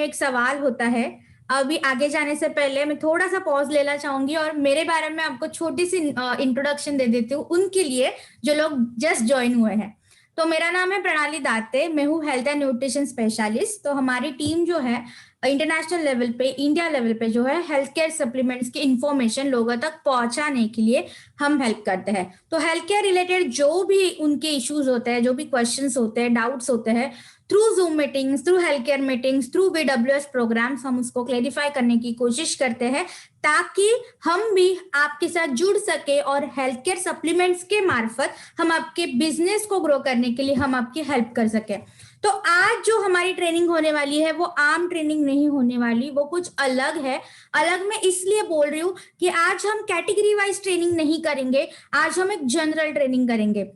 एक सवाल होता है। अभी आगे जाने से पहले मैं थोड़ा सा पॉज लेना चाहूंगी और मेरे बारे में आपको छोटी सी इंट्रोडक्शन दे देती हूँ उनके लिए जो लोग जस्ट ज्वाइन हुए हैं। तो मेरा नाम है प्रणाली दाते, मैं हूँ हेल्थ एंड न्यूट्रिशन स्पेशलिस्ट। तो हमारी टीम जो है इंटरनेशनल लेवल पे, इंडिया लेवल पे जो है हेल्थ केयर सप्लीमेंट्स की इंफॉर्मेशन लोगों तक पहुंचाने के लिए हम हेल्प करते हैं। तो हेल्थ केयर रिलेटेड जो भी उनके इश्यूज होते हैं, जो भी क्वेश्चंस होते हैं, डाउट्स होते हैं, through Zoom meetings, through health care meetings, through BWS programs हम उसको क्लेरिफाई करने की कोशिश करते हैं ताकि हम भी आपके साथ जुड़ सके और हेल्थ केयर सप्लीमेंट्स के मार्फत हम आपके बिजनेस को ग्रो करने के लिए हम आपकी हेल्प कर सके। तो आज जो हमारी ट्रेनिंग होने वाली है वो आम ट्रेनिंग नहीं होने वाली, वो कुछ अलग है। अलग मैं इसलिए बोल रही हूँ कि आज हम कैटेगरी वाइज ट्रेनिंग नहीं करेंगे, आज हम एक जनरल ट्रेनिंग करेंगे।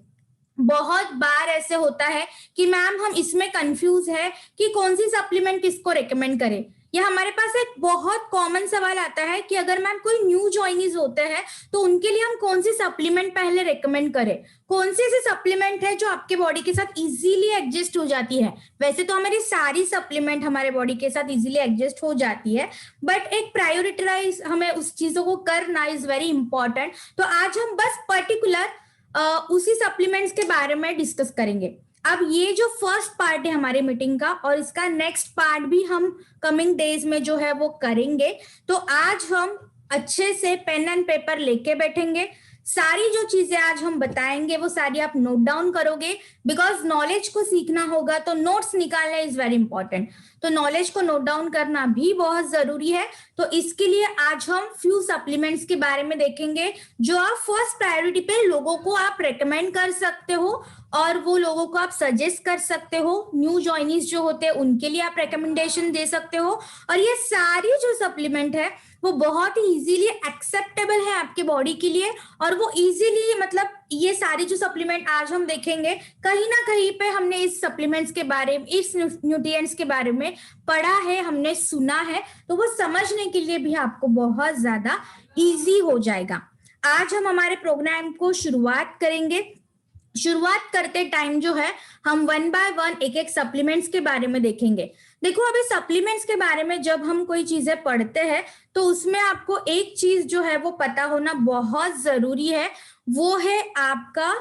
बहुत बार ऐसे होता है कि मैम हम इसमें कंफ्यूज है कि कौन सी सप्लीमेंट किसको रेकमेंड करें। या हमारे पास एक बहुत कॉमन सवाल आता है कि अगर मैम कोई न्यू ज्वाइनीज होते हैं तो उनके लिए हम कौन सी सप्लीमेंट पहले रेकमेंड करें, कौन सी ऐसी सप्लीमेंट है जो आपके बॉडी के साथ इजीली एडजस्ट हो जाती है। वैसे तो हमारी सारी सप्लीमेंट हमारे बॉडी के साथ इजीली एडजस्ट हो जाती है, बट एक प्रायोरिटाइज हमें उस चीजों को करना इज वेरी इंपॉर्टेंट। तो आज हम बस पर्टिकुलर उसी सप्लीमेंट्स के बारे में डिस्कस करेंगे। अब ये जो फर्स्ट पार्ट है हमारे मीटिंग का, और इसका नेक्स्ट पार्ट भी हम कमिंग डेज में जो है वो करेंगे। तो आज हम अच्छे से पेन एंड पेपर लेके बैठेंगे। सारी जो चीजें आज हम बताएंगे वो सारी आप नोट डाउन करोगे, बिकॉज नॉलेज को सीखना होगा तो नोट्स निकालना इज वेरी इंपॉर्टेंट। तो नॉलेज को नोट डाउन करना भी बहुत जरूरी है। तो इसके लिए आज हम फ्यू सप्लीमेंट्स के बारे में देखेंगे जो आप फर्स्ट प्रायोरिटी पे लोगों को आप रेकमेंड कर सकते हो और वो लोगों को आप सजेस्ट कर सकते हो। न्यू ज्वाइनीज जो होते हैं उनके लिए आप रिकमेंडेशन दे सकते हो। और ये सारी जो सप्लीमेंट है वो बहुत ही इजीली एक्सेप्टेबल है आपके बॉडी के लिए, और वो इजीली मतलब ये सारी जो सप्लीमेंट आज हम देखेंगे कहीं ना कहीं पे हमने इस सप्लीमेंट्स के बारे में, इस न्यूट्रिएंट्स के बारे में पढ़ा है, हमने सुना है, तो वो समझने के लिए भी आपको बहुत ज्यादा इजी हो जाएगा। आज हम हमारे प्रोग्राम को शुरुआत करेंगे। शुरुआत करते टाइम जो है हम वन बाय वन एक एक सप्लीमेंट्स के बारे में देखेंगे। देखो अभी सप्लीमेंट्स के बारे में जब हम कोई चीजें पढ़ते हैं तो उसमें आपको एक चीज जो है वो पता होना बहुत जरूरी है, वो है आपका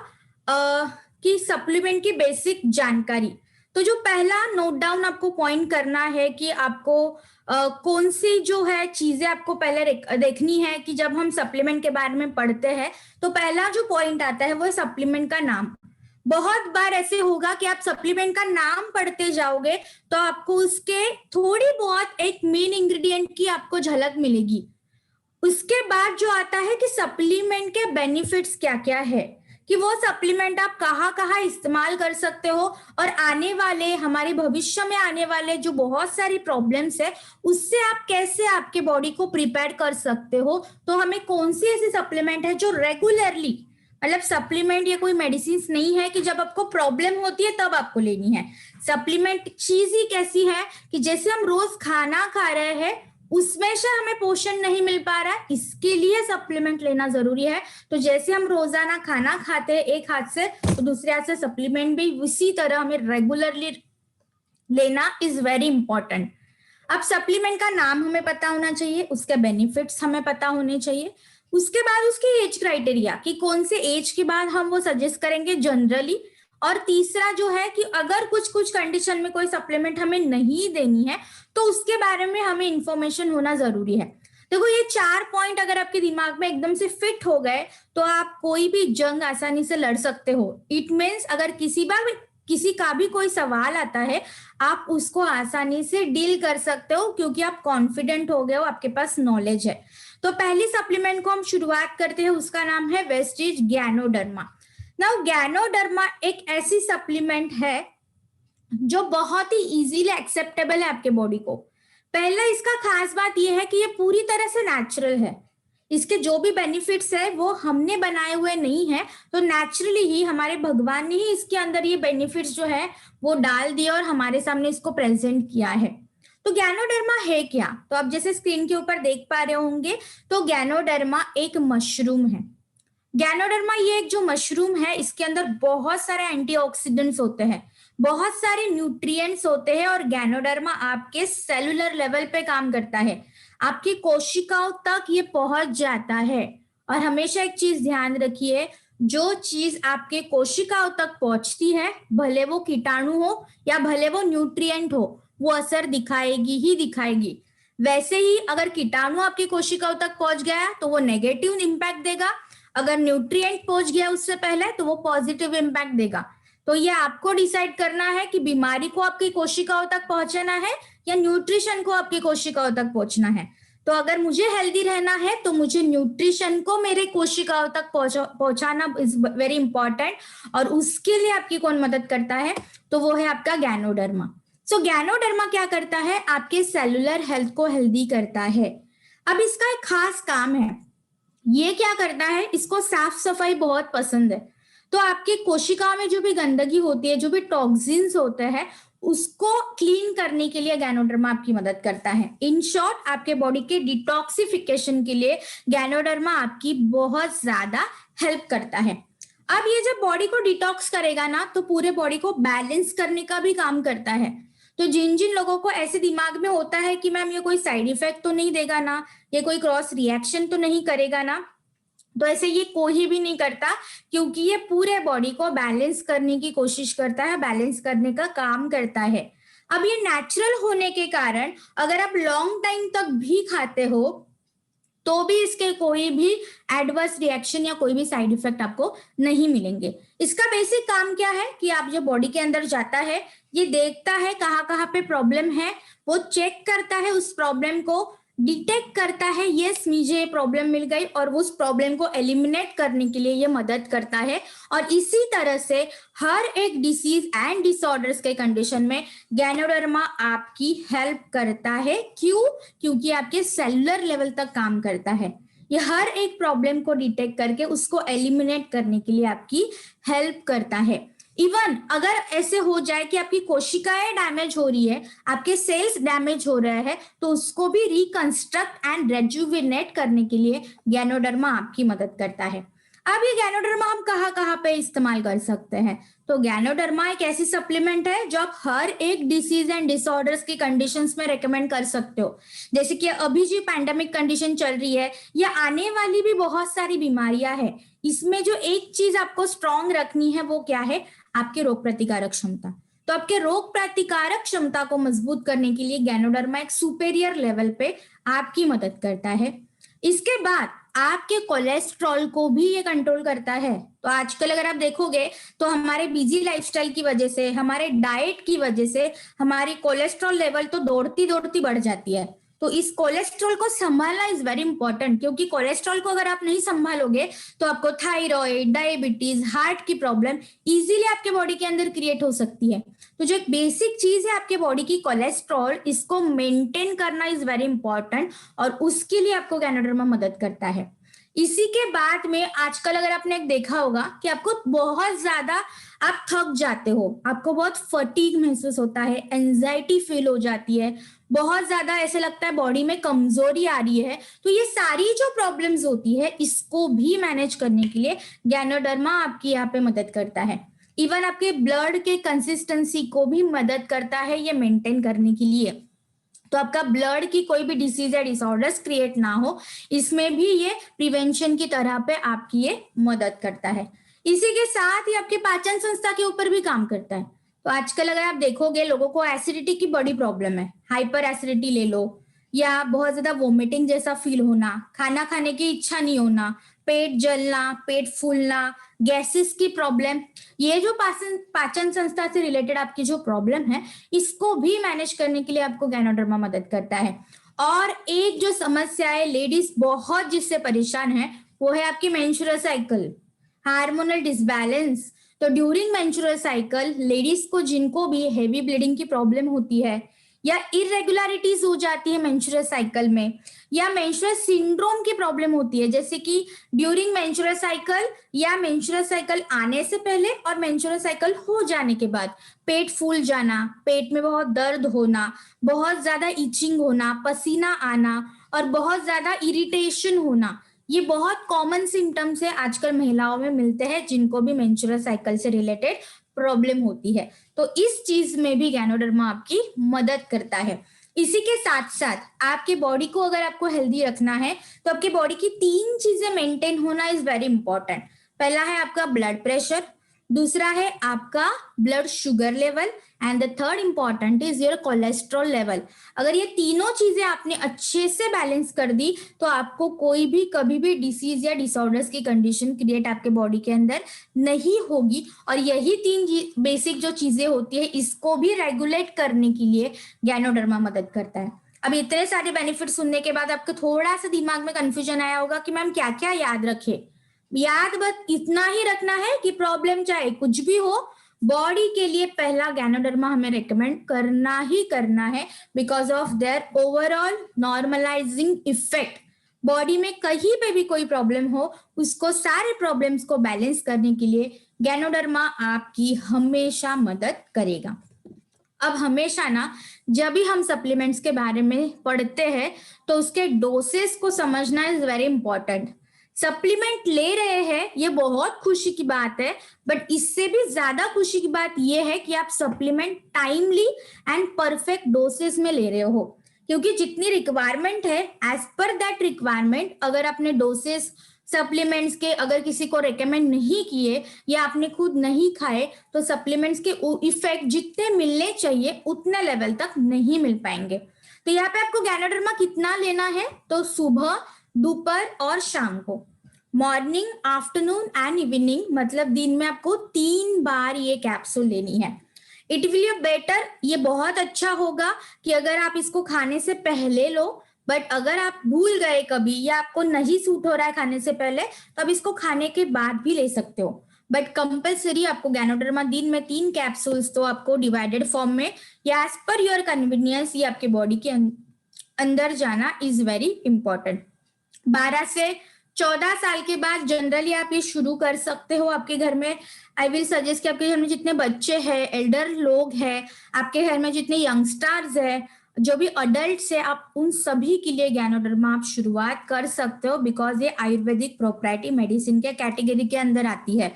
कि सप्लीमेंट की बेसिक जानकारी। तो जो पहला नोट डाउन आपको पॉइंट करना है कि आपको कौन सी जो है चीजें आपको पहले देखनी है कि जब हम सप्लीमेंट के बारे में पढ़ते हैं तो पहला जो पॉइंट आता है वो है सप्लीमेंट का नाम। बहुत बार ऐसे होगा कि आप सप्लीमेंट का नाम पढ़ते जाओगे तो आपको उसके थोड़ी बहुत एक मेन इंग्रेडिएंट की आपको झलक मिलेगी। उसके बाद जो आता है कि सप्लीमेंट के बेनिफिट्स क्या क्या है, कि वो सप्लीमेंट आप कहाँ कहाँ इस्तेमाल कर सकते हो और आने वाले हमारे भविष्य में आने वाले जो बहुत सारी प्रॉब्लम्स है उससे आप कैसे आपके बॉडी को प्रिपेयर कर सकते हो। तो हमें कौन सी ऐसी सप्लीमेंट है जो रेगुलरली, मतलब सप्लीमेंट ये कोई मेडिसिन नहीं है कि जब आपको प्रॉब्लम होती है तब आपको लेनी है। सप्लीमेंट चीज ही कैसी है कि जैसे हम रोज खाना खा रहे हैं उसमें से हमें पोषण नहीं मिल पा रहा है, इसके लिए सप्लीमेंट लेना जरूरी है। तो जैसे हम रोजाना खाना खाते हैं एक हाथ से, तो दूसरे हाथ से सप्लीमेंट भी उसी तरह हमें रेगुलरली लेना इज वेरी इंपॉर्टेंट। अब सप्लीमेंट का नाम हमें पता होना चाहिए, उसके बेनिफिट्स हमें पता होने चाहिए। उसके बाद उसकी एज क्राइटेरिया कि कौन से एज के बाद हम वो सजेस्ट करेंगे जनरली। और तीसरा जो है कि अगर कुछ कुछ कंडीशन में कोई सप्लीमेंट हमें नहीं देनी है तो उसके बारे में हमें इंफॉर्मेशन होना जरूरी है। देखो ये 4 पॉइंट अगर आपके दिमाग में एकदम से फिट हो गए तो आप कोई भी जंग आसानी से लड़ सकते हो। इट मीन्स अगर किसी का भी कोई सवाल आता है आप उसको आसानी से डील कर सकते हो क्योंकि आप कॉन्फिडेंट हो गए हो, आपके पास नॉलेज है। तो पहली सप्लीमेंट को हम शुरुआत करते हैं, उसका नाम है वेस्टीज गैनोडर्मा। नाउ गैनोडर्मा एक ऐसी सप्लीमेंट है जो बहुत ही इजीली एक्सेप्टेबल है आपके बॉडी को। पहला इसका खास बात यह है कि ये पूरी तरह से नेचुरल है। इसके जो भी बेनिफिट्स है वो हमने बनाए हुए नहीं है, तो नेचुरली ही हमारे भगवान ने ही इसके अंदर ये बेनिफिट्स जो है वो डाल दिए और हमारे सामने इसको प्रेजेंट किया है। तो गैनोडर्मा है क्या? तो आप जैसे स्क्रीन के ऊपर देख पा रहे होंगे तो गैनोडर्मा एक मशरूम है। गैनोडर्मा ये एक जो मशरूम है इसके अंदर बहुत सारे एंटीऑक्सीडेंट्स होते हैं। बहुत सारे न्यूट्रिएंट्स होते हैं और गैनोडर्मा आपके सेलुलर लेवल पे काम करता है, आपकी कोशिकाओं तक ये पहुंच जाता है। और हमेशा एक चीज ध्यान रखिए, जो चीज आपके कोशिकाओं तक पहुंचती है, भले वो कीटाणु हो या भले वो न्यूट्रिएंट हो, वो असर दिखाएगी ही दिखाएगी। वैसे ही अगर कीटाणु आपकी कोशिकाओं तक पहुंच गया तो वो नेगेटिव इम्पैक्ट देगा, अगर न्यूट्रिएंट पहुंच गया उससे पहले तो वो पॉजिटिव इम्पैक्ट देगा। तो ये आपको डिसाइड करना है कि बीमारी को आपकी कोशिकाओं तक पहुंचाना है या न्यूट्रिशन को आपकी कोशिकाओं तक पहुंचना है। तो अगर मुझे हेल्दी रहना है तो मुझे न्यूट्रिशन को मेरे कोशिकाओं तक पहुंचाना इज वेरी इंपॉर्टेंट। और उसके लिए आपकी कौन मदद करता है, तो वो है आपका गैनोडर्मा। सो गैनोडर्मा क्या करता है, आपके सेलुलर हेल्थ को हेल्दी करता है। अब इसका एक खास काम है, ये क्या करता है, इसको साफ सफाई बहुत पसंद है। तो आपकी कोशिकाओं में जो भी गंदगी होती है, जो भी टॉक्सिन्स होते हैं, उसको क्लीन करने के लिए गैनोडर्मा आपकी मदद करता है। इन शॉर्ट, आपके बॉडी के डिटॉक्सिफिकेशन के लिए गैनोडर्मा आपकी बहुत ज्यादा हेल्प करता है। अब ये जब बॉडी को डिटॉक्स करेगा ना, तो पूरे बॉडी को बैलेंस करने का भी काम करता है। तो जिन जिन लोगों को ऐसे दिमाग में होता है कि मैम ये कोई साइड इफेक्ट तो नहीं देगा ना, ये कोई क्रॉस रिएक्शन तो नहीं करेगा ना, तो ऐसे ये कोई भी नहीं करता, क्योंकि ये पूरे बॉडी को बैलेंस करने की कोशिश करता है, बैलेंस करने का काम करता है। अब ये नेचुरल होने के कारण अगर आप लॉन्ग टाइम तक भी खाते हो तो भी इसके कोई भी एडवर्स रिएक्शन या कोई भी साइड इफेक्ट आपको नहीं मिलेंगे। इसका बेसिक काम क्या है कि आप जब बॉडी के अंदर जाता है, ये देखता है कहाँ कहाँ पे प्रॉब्लम है, वो चेक करता है, उस प्रॉब्लम को डिटेक्ट करता है, यस मुझे ये प्रॉब्लम मिल गई, और उस प्रॉब्लम को एलिमिनेट करने के लिए ये मदद करता है। और इसी तरह से हर एक डिसीज एंड डिसऑर्डर्स के कंडीशन में गैनोडर्मा आपकी हेल्प करता है। क्यों? क्योंकि आपके सेलुलर लेवल तक काम करता है। ये हर एक प्रॉब्लम को डिटेक्ट करके उसको एलिमिनेट करने के लिए आपकी हेल्प करता है। इवन अगर ऐसे हो जाए कि आपकी कोशिकाएं डैमेज हो रही है, आपके सेल्स डैमेज हो रहे हैं, तो उसको भी रिकंस्ट्रक्ट एंड रेजुविनेट करने के लिए गैनोडर्मा आपकी मदद करता है। अब ये गैनोडर्मा हम कहाँ कहाँ पे इस्तेमाल कर सकते हैं, तो गैनोडर्मा एक ऐसी सप्लीमेंट है जो आप हर एक डिसीज एंड डिसऑर्डर्स की कंडीशंस में रेकमेंड कर सकते हो। जैसे कि अभी जो पैंडेमिक कंडीशन चल रही है या आने वाली भी बहुत सारी बीमारियां हैं, इसमें जो एक चीज आपको स्ट्रॉन्ग रखनी है वो क्या है, आपके रोग प्रतिकारक क्षमता। तो आपके रोग प्रतिकारक क्षमता को मजबूत करने के लिए गैनोडर्मा एक सुपेरियर लेवल पे आपकी मदद करता है। इसके बाद आपके कोलेस्ट्रॉल को भी ये कंट्रोल करता है। तो आजकल अगर आप देखोगे तो हमारे बिजी लाइफस्टाइल की वजह से, हमारे डाइट की वजह से हमारी कोलेस्ट्रॉल लेवल तो दौड़ती दौड़ती बढ़ जाती है। तो इस कोलेस्ट्रॉल को संभालना इज वेरी इंपॉर्टेंट, क्योंकि कोलेस्ट्रॉल को अगर आप नहीं संभालोगे तो आपको थायराइड, डायबिटीज, हार्ट की प्रॉब्लम इजीली आपके बॉडी के अंदर क्रिएट हो सकती है। तो जो एक बेसिक चीज है आपके बॉडी की कोलेस्ट्रॉल, इसको मेंटेन करना इज वेरी इंपॉर्टेंट, और उसके लिए आपको गैनोडर्मा मदद करता है। इसी के बाद में आजकल अगर आपने एक देखा होगा कि आपको बहुत ज्यादा आप थक जाते हो, आपको बहुत फटीग महसूस होता है, एंजाइटी फील हो जाती है, बहुत ज्यादा ऐसे लगता है बॉडी में कमजोरी आ रही है। तो ये सारी जो प्रॉब्लम्स होती है, इसको भी मैनेज करने के लिए गैनोडर्मा आपकी यहाँ पे मदद करता है। इवन आपके ब्लड के कंसिस्टेंसी को भी मदद करता है ये मेंटेन करने के लिए। तो आपका ब्लड की कोई भी डिसीज या डिसऑर्डर्स क्रिएट ना हो, इसमें भी ये प्रिवेंशन की तरह पे आपकी ये मदद करता है। इसी के साथ ही आपके पाचन संस्था के ऊपर भी काम करता है। तो आजकल अगर आप देखोगे, लोगों को एसिडिटी की बड़ी प्रॉब्लम है, हाइपर एसिडिटी ले लो, या बहुत ज्यादा वोमिटिंग जैसा फील होना, खाना खाने की इच्छा नहीं होना, पेट जलना, पेट फूलना, गैसेस की प्रॉब्लम, ये जो पाचन संस्था से रिलेटेड आपकी जो प्रॉब्लम है, इसको भी मैनेज करने के लिए आपको गैनोडर्मा मदद करता है। और एक जो समस्या है लेडीज बहुत जिससे परेशान है, वो है आपकी मेंस्ट्रुअल साइकिल, हार्मोनल डिसबैलेंस। तो ड्यूरिंग मेंस्ट्रुअल साइकिल लेडीज को जिनको भी हेवी ब्लीडिंग की प्रॉब्लम होती है, या इरेगुलरिटीज हो जाती है मेंस्ट्रुअल साइकिल में, या मेंस्ट्रुअल सिंड्रोम की प्रॉब्लम होती है, जैसे कि ड्यूरिंग मेंस्ट्रुअल साइकिल या मेंस्ट्रुअल साइकिल आने से पहले और मेंस्ट्रुअल साइकिल हो जाने के बाद पेट फूल जाना, पेट में बहुत दर्द होना, बहुत ज्यादा इचिंग होना, पसीना आना और बहुत ज्यादा इरिटेशन होना, ये बहुत कॉमन सिम्टम्स है आजकल महिलाओं में मिलते हैं जिनको भी मेंस्ट्रुअल साइकिल से रिलेटेड प्रॉब्लम होती है, तो इस चीज में भी गैनोडर्मा आपकी मदद करता है। इसी के साथ साथ आपके बॉडी को अगर आपको हेल्दी रखना है तो आपके बॉडी की 3 चीजें मेंटेन होना इज वेरी इंपॉर्टेंट। पहला है आपका ब्लड प्रेशर, दूसरा है आपका blood sugar level, and the third important is your cholesterol level. अगर ये तीनों चीजें आपने अच्छे से बैलेंस कर दी तो आपको कोई भी कभी भी डिसीज या डिसऑर्डर्स की कंडीशन क्रिएट आपके बॉडी के अंदर नहीं होगी। और यही 3 बेसिक जो चीजें होती है इसको भी रेगुलेट करने के लिए गैनोडर्मा मदद करता है। अब इतने सारे बेनिफिट सुनने के बाद आपको थोड़ा सा दिमाग में कंफ्यूजन आया होगा कि मैम क्या क्या याद रखे। याद बस इतना ही रखना है कि प्रॉब्लम चाहे कुछ भी हो, बॉडी के लिए पहला गैनोडर्मा हमें रेकमेंड करना ही करना है, because of their overall normalising effect. Body में कहीं पे भी कोई प्रॉब्लम हो उसको सारे प्रॉब्लम्स को बैलेंस करने के लिए गैनोडर्मा आपकी हमेशा मदद करेगा। अब हमेशा ना जब भी हम सप्लीमेंट्स के बारे में पढ़ते हैं तो उसके डोसेस को समझना इज वेरी इंपॉर्टेंट। सप्लीमेंट ले रहे हैं ये बहुत खुशी की बात है, बट इससे भी ज्यादा खुशी की बात ये है कि आप supplement timely and perfect doses में ले रहे हो, क्योंकि जितनी रिक्वायरमेंट है एज पर दैट रिक्वायरमेंट अगर आपने डोसेस सप्लीमेंट्स के अगर किसी को रेकमेंड नहीं किए या आपने खुद नहीं खाए तो सप्लीमेंट्स के इफेक्ट जितने मिलने चाहिए उतने लेवल तक नहीं मिल पाएंगे। तो यहाँ पे आपको गैनोडर्मा कितना लेना है, तो सुबह, दोपहर और शाम को, मॉर्निंग, आफ्टरनून एंड इवनिंग, मतलब दिन में आपको 3 बार ये कैप्सूल लेनी है। इट विल बी बेटर, ये बहुत अच्छा होगा कि अगर आप इसको खाने से पहले लो, बट अगर आप भूल गए कभी या आपको नहीं सूट हो रहा है खाने से पहले तो आप इसको खाने के बाद भी ले सकते हो। बट कंपल्सरी आपको गैनोडर्मा दिन में 3 कैप्सूल्स तो आपको डिवाइडेड फॉर्म में या एज पर योर कन्वीनियंस ये आपके बॉडी के अंदर जाना इज वेरी इंपॉर्टेंट। 12 से 14 साल के बाद जनरली आप ये शुरू कर सकते हो आपके घर में। आई विल सजेस्ट कि आपके घर में जितने बच्चे हैं, एल्डर लोग हैं, आपके घर में जितने यंगस्टर्स हैं, जो भी अडल्ट है, आप उन सभी के लिए गैनोडर्मा आप शुरुआत कर सकते हो, बिकॉज ये आयुर्वेदिक प्रोप्राइटी मेडिसिन के कैटेगरी के अंदर आती है।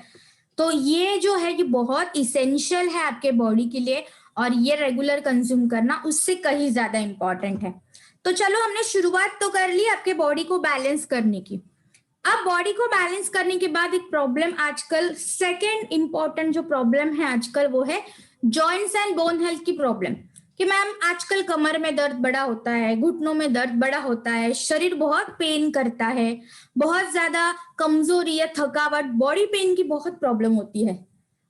तो ये जो है ये बहुत इसेंशियल है आपके बॉडी के लिए, और ये रेगुलर कंज्यूम करना उससे कहीं ज्यादा इंपॉर्टेंट है। तो चलो हमने शुरुआत तो कर ली आपके बॉडी को बैलेंस करने की। अब बॉडी को बैलेंस करने के बाद एक प्रॉब्लम आजकल, सेकेंड इंपॉर्टेंट जो प्रॉब्लम है आजकल वो है जॉइंट्स एंड बोन हेल्थ की प्रॉब्लम। कि मैम आजकल कमर में दर्द बड़ा होता है, घुटनों में दर्द बड़ा होता है, शरीर बहुत पेन करता है, बहुत ज्यादा कमजोरी या थकावट, बॉडी पेन की बहुत प्रॉब्लम होती है।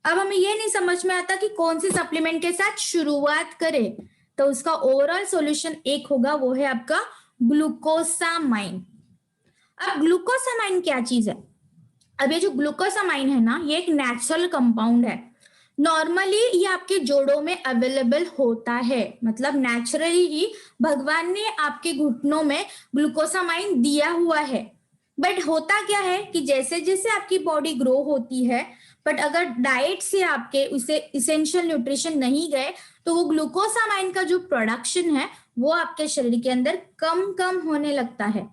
अब हमें ये नहीं समझ में आता कि कौन सी सप्लीमेंट के साथ शुरुआत करें, तो उसका ओवरऑल सॉल्यूशन एक होगा, वो है आपका ग्लूकोसामाइन। अब ग्लूकोसामाइन क्या चीज है? अब ये जो ग्लूकोसामाइन है ना, ये एक नेचुरल कंपाउंड है। नॉर्मली ये आपके जोड़ों में अवेलेबल होता है, मतलब नेचुरली ही भगवान ने आपके घुटनों में ग्लूकोसामाइन दिया हुआ है। बट होता क्या है कि जैसे जैसे आपकी बॉडी ग्रो होती है, बट अगर डाइट से आपके उसे इसेंशियल न्यूट्रिशन नहीं गए तो वो ग्लूकोसामाइन का जो प्रोडक्शन है वो आपके शरीर के अंदर कम कम होने लगता है।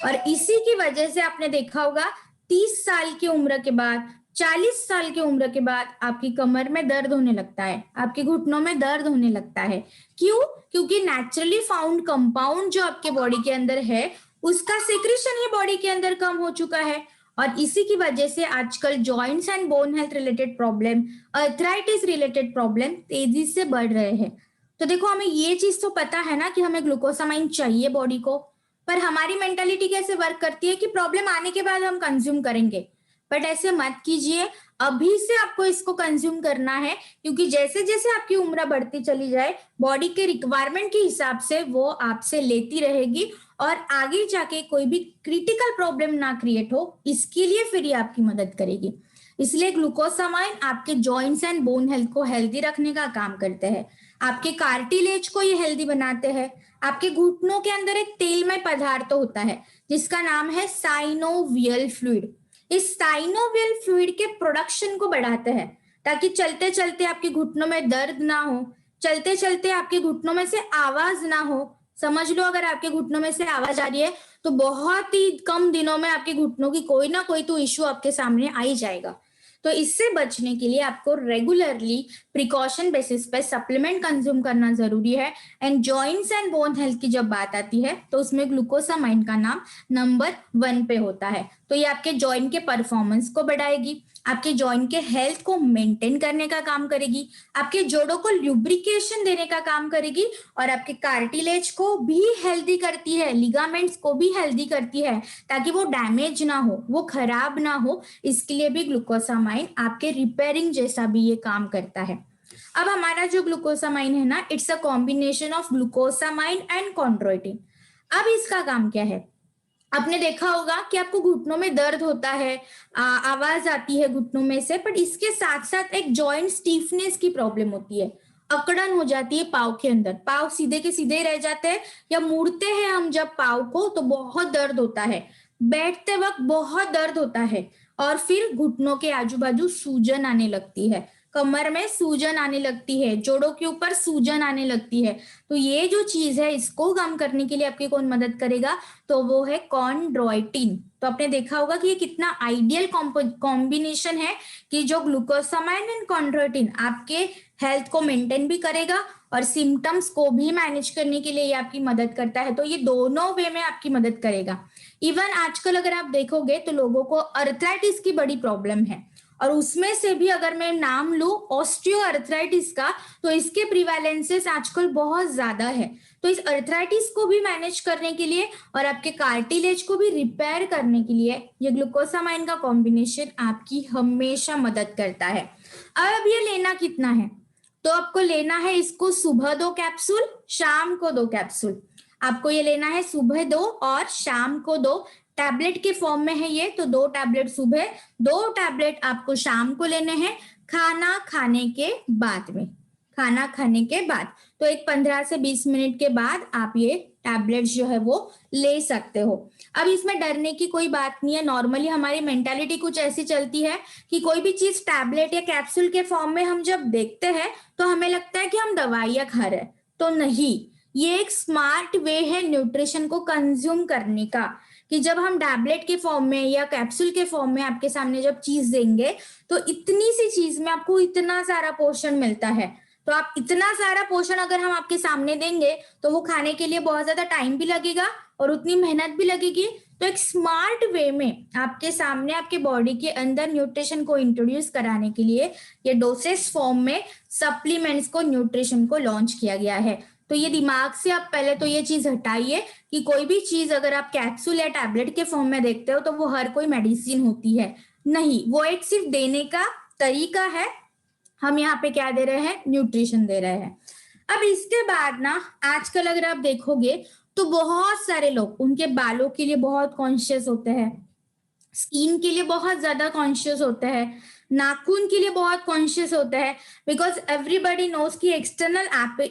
और इसी की वजह से आपने देखा होगा 30 साल की उम्र के बाद, 40 साल की उम्र के बाद आपकी कमर में दर्द होने लगता है, आपके घुटनों में दर्द होने लगता है। क्यों? क्योंकि नेचुरली फाउंड कंपाउंड जो आपके बॉडी के अंदर है उसका सिक्रीशन ही बॉडी के अंदर कम हो चुका है। और इसी की वजह से आजकल joints and bone health related problem, arthritis related problem तेजी से बढ़ रहे हैं। तो देखो, हमें ये चीज तो पता है ना कि हमें ग्लूकोसामाइन चाहिए बॉडी को, पर हमारी मेंटालिटी कैसे वर्क करती है कि प्रॉब्लम आने के बाद हम कंज्यूम करेंगे। बट ऐसे मत कीजिए, अभी से आपको इसको कंज्यूम करना है, क्योंकि जैसे जैसे आपकी उम्र बढ़ती चली जाए बॉडी के रिक्वायरमेंट के हिसाब से वो आपसे लेती रहेगी, और आगे जाके कोई भी क्रिटिकल प्रॉब्लम ना क्रिएट हो इसके लिए फिर ये आपकी मदद करेगी। इसलिए ग्लूकोसामाइन आपके जॉइंट्स एंड बोन हेल्थ को हेल्दी रखने का काम करते हैं, आपके कार्टिलेज को ये हेल्दी बनाते हैं। आपके घुटनों के अंदर एक तेलमय पदार्थ होता है जिसका नाम है साइनोवियल फ्लूइड। इस साइनोवियल फ्लूइड के प्रोडक्शन को बढ़ाते हैं ताकि चलते चलते आपके घुटनों में दर्द ना हो, चलते चलते आपके घुटनों में से आवाज ना हो। समझ लो, अगर आपके घुटनों में से आवाज आ रही है तो बहुत ही कम दिनों में आपके घुटनों की कोई ना कोई तो इश्यू आपके सामने आ ही जाएगा। तो इससे बचने के लिए आपको रेगुलरली प्रिकॉशन बेसिस पे सप्लीमेंट कंज्यूम करना जरूरी है। And joints and bone health की जब बात आती है तो उसमें ग्लूकोसामाइन का नाम नंबर 1 पे होता है। तो ये आपके जॉइंट के परफॉर्मेंस को बढ़ाएगी, आपके जॉइंट के हेल्थ को मेंटेन करने का काम करेगी, आपके जोड़ों को ल्यूब्रिकेशन देने का काम करेगी, और आपके कार्टिलेज को भी हेल्दी करती है, लिगामेंट्स को भी हेल्दी करती है, ताकि वो डैमेज ना हो, वो खराब ना हो। इसके लिए भी ग्लूकोसामाइन आपके रिपेयरिंग जैसा भी ये काम करता है। अब हमारा जो ग्लूकोसामाइन है ना, it's a combination of glucosamine and chondroitin. अब इसका काम क्या है? आपने देखा होगा कि आपको घुटनों में दर्द होता है, आवाज आती है घुटनों में से, बट इसके साथ साथ एक जॉइंट स्टीफनेस की प्रॉब्लम होती है, अकड़न हो जाती है पाव के अंदर, पाव सीधे के सीधे रह जाते हैं, या मुड़ते हैं हम जब पाव को तो बहुत दर्द होता है, बैठते वक्त बहुत दर्द होता है, और फिर घुटनों के आजू बाजू सूजन आने लगती है, कमर में सूजन आने लगती है, जोड़ों के ऊपर सूजन आने लगती है। तो ये जो चीज है इसको कम करने के लिए आपकी कौन मदद करेगा? तो वो है कॉन्ड्रोइटिन। तो आपने देखा होगा कि ये कितना आइडियल कॉम्बिनेशन है कि जो ग्लूकोसामाइन एंड कॉन्ड्रोइटिन आपके हेल्थ को मेंटेन भी करेगा और सिम्टम्स को भी मैनेज करने के लिए ये आपकी मदद करता है। तो ये दोनों वे में आपकी मदद करेगा। इवन आजकल अगर आप देखोगे तो लोगों को अर्थराइटिस की बड़ी प्रॉब्लम है, और उसमें से भी अगर मैं नाम लूं ऑस्टियो अर्थराइटिस का, तो इसके प्रिवेलेंसेस आजकल बहुत ज्यादा है। तो इस अर्थराइटिस को भी मैनेज करने के लिए और आपके कार्टिलेज को भी रिपेयर करने के लिए ये ग्लूकोसामाइन का कॉम्बिनेशन आपकी हमेशा मदद करता है। अब ये लेना कितना है? तो आपको लेना है इसको सुबह 2 कैप्सूल, शाम को 2 कैप्सूल। आपको ये लेना है सुबह 2 और शाम को 2। टैबलेट के फॉर्म में है ये, तो 2 टैबलेट सुबह, 2 टैबलेट आपको शाम को लेने हैं, खाना खाने के बाद में, खाना खाने के बाद। तो एक 15 से 20 मिनट के बाद आप ये टैबलेट्स जो है वो ले सकते हो। अब इसमें डरने की कोई बात नहीं है। नॉर्मली हमारी मेंटालिटी कुछ ऐसी चलती है कि कोई भी चीज टैबलेट या कैप्सूल के फॉर्म में हम जब देखते हैं तो हमें लगता है कि हम दवाइयां खा रहे हैं। तो नहीं, ये एक स्मार्ट वे है न्यूट्रिशन को कंज्यूम करने का, कि जब हम टैबलेट के फॉर्म में या कैप्सूल के फॉर्म में आपके सामने जब चीज देंगे तो इतनी सी चीज में आपको इतना सारा पोषण मिलता है। तो आप इतना सारा पोषण अगर हम आपके सामने देंगे तो वो खाने के लिए बहुत ज्यादा टाइम भी लगेगा और उतनी मेहनत भी लगेगी। तो एक स्मार्ट वे में आपके सामने आपके बॉडी के अंदर न्यूट्रिशन को इंट्रोड्यूस कराने के लिए ये डोसेस फॉर्म में सप्लीमेंट्स को, न्यूट्रिशन को लॉन्च किया गया है। तो ये दिमाग से आप पहले तो ये चीज हटाइए कि कोई भी चीज अगर आप कैप्सूल या टैबलेट के फॉर्म में देखते हो तो वो हर कोई मेडिसिन होती है। नहीं, वो एक सिर्फ देने का तरीका है। हम यहाँ पे क्या दे रहे हैं? न्यूट्रिशन दे रहे हैं। अब इसके बाद ना आजकल अगर आप देखोगे तो बहुत सारे लोग उनके बालों के लिए बहुत कॉन्शियस होते हैं, स्किन के लिए बहुत ज्यादा कॉन्शियस होते हैं, नाखून के लिए बहुत कॉन्शियस होता है, बिकॉज एवरीबडी नोज कि एक्सटर्नल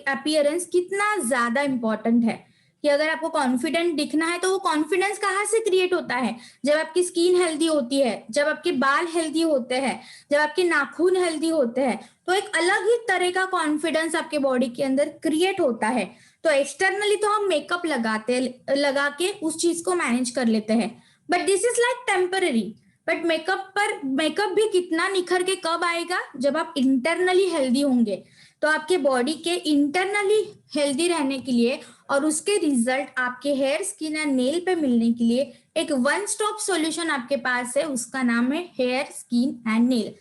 अपीयरेंस कितना ज्यादा इंपॉर्टेंट है। कि अगर आपको कॉन्फिडेंट दिखना है तो वो कॉन्फिडेंस कहाँ से क्रिएट होता है? जब आपकी स्किन हेल्दी होती है, जब आपके बाल हेल्दी होते हैं, जब आपके नाखून हेल्दी होते हैं, तो एक अलग ही तरह का कॉन्फिडेंस आपके बॉडी के अंदर क्रिएट होता है। तो एक्सटर्नली तो हम मेकअप लगा के उस चीज को मैनेज कर लेते हैं, but this is like temporary. But makeup भी कितना निखर के कब आएगा? जब आप इंटरनली हेल्दी होंगे। तो आपके बॉडी के इंटरनली हेल्दी रहने के लिए और उसके रिजल्ट आपके हेयर, स्किन एंड नेल पे मिलने के लिए एक वन स्टॉप सॉल्यूशन आपके पास है, उसका नाम है hair, skin and nail.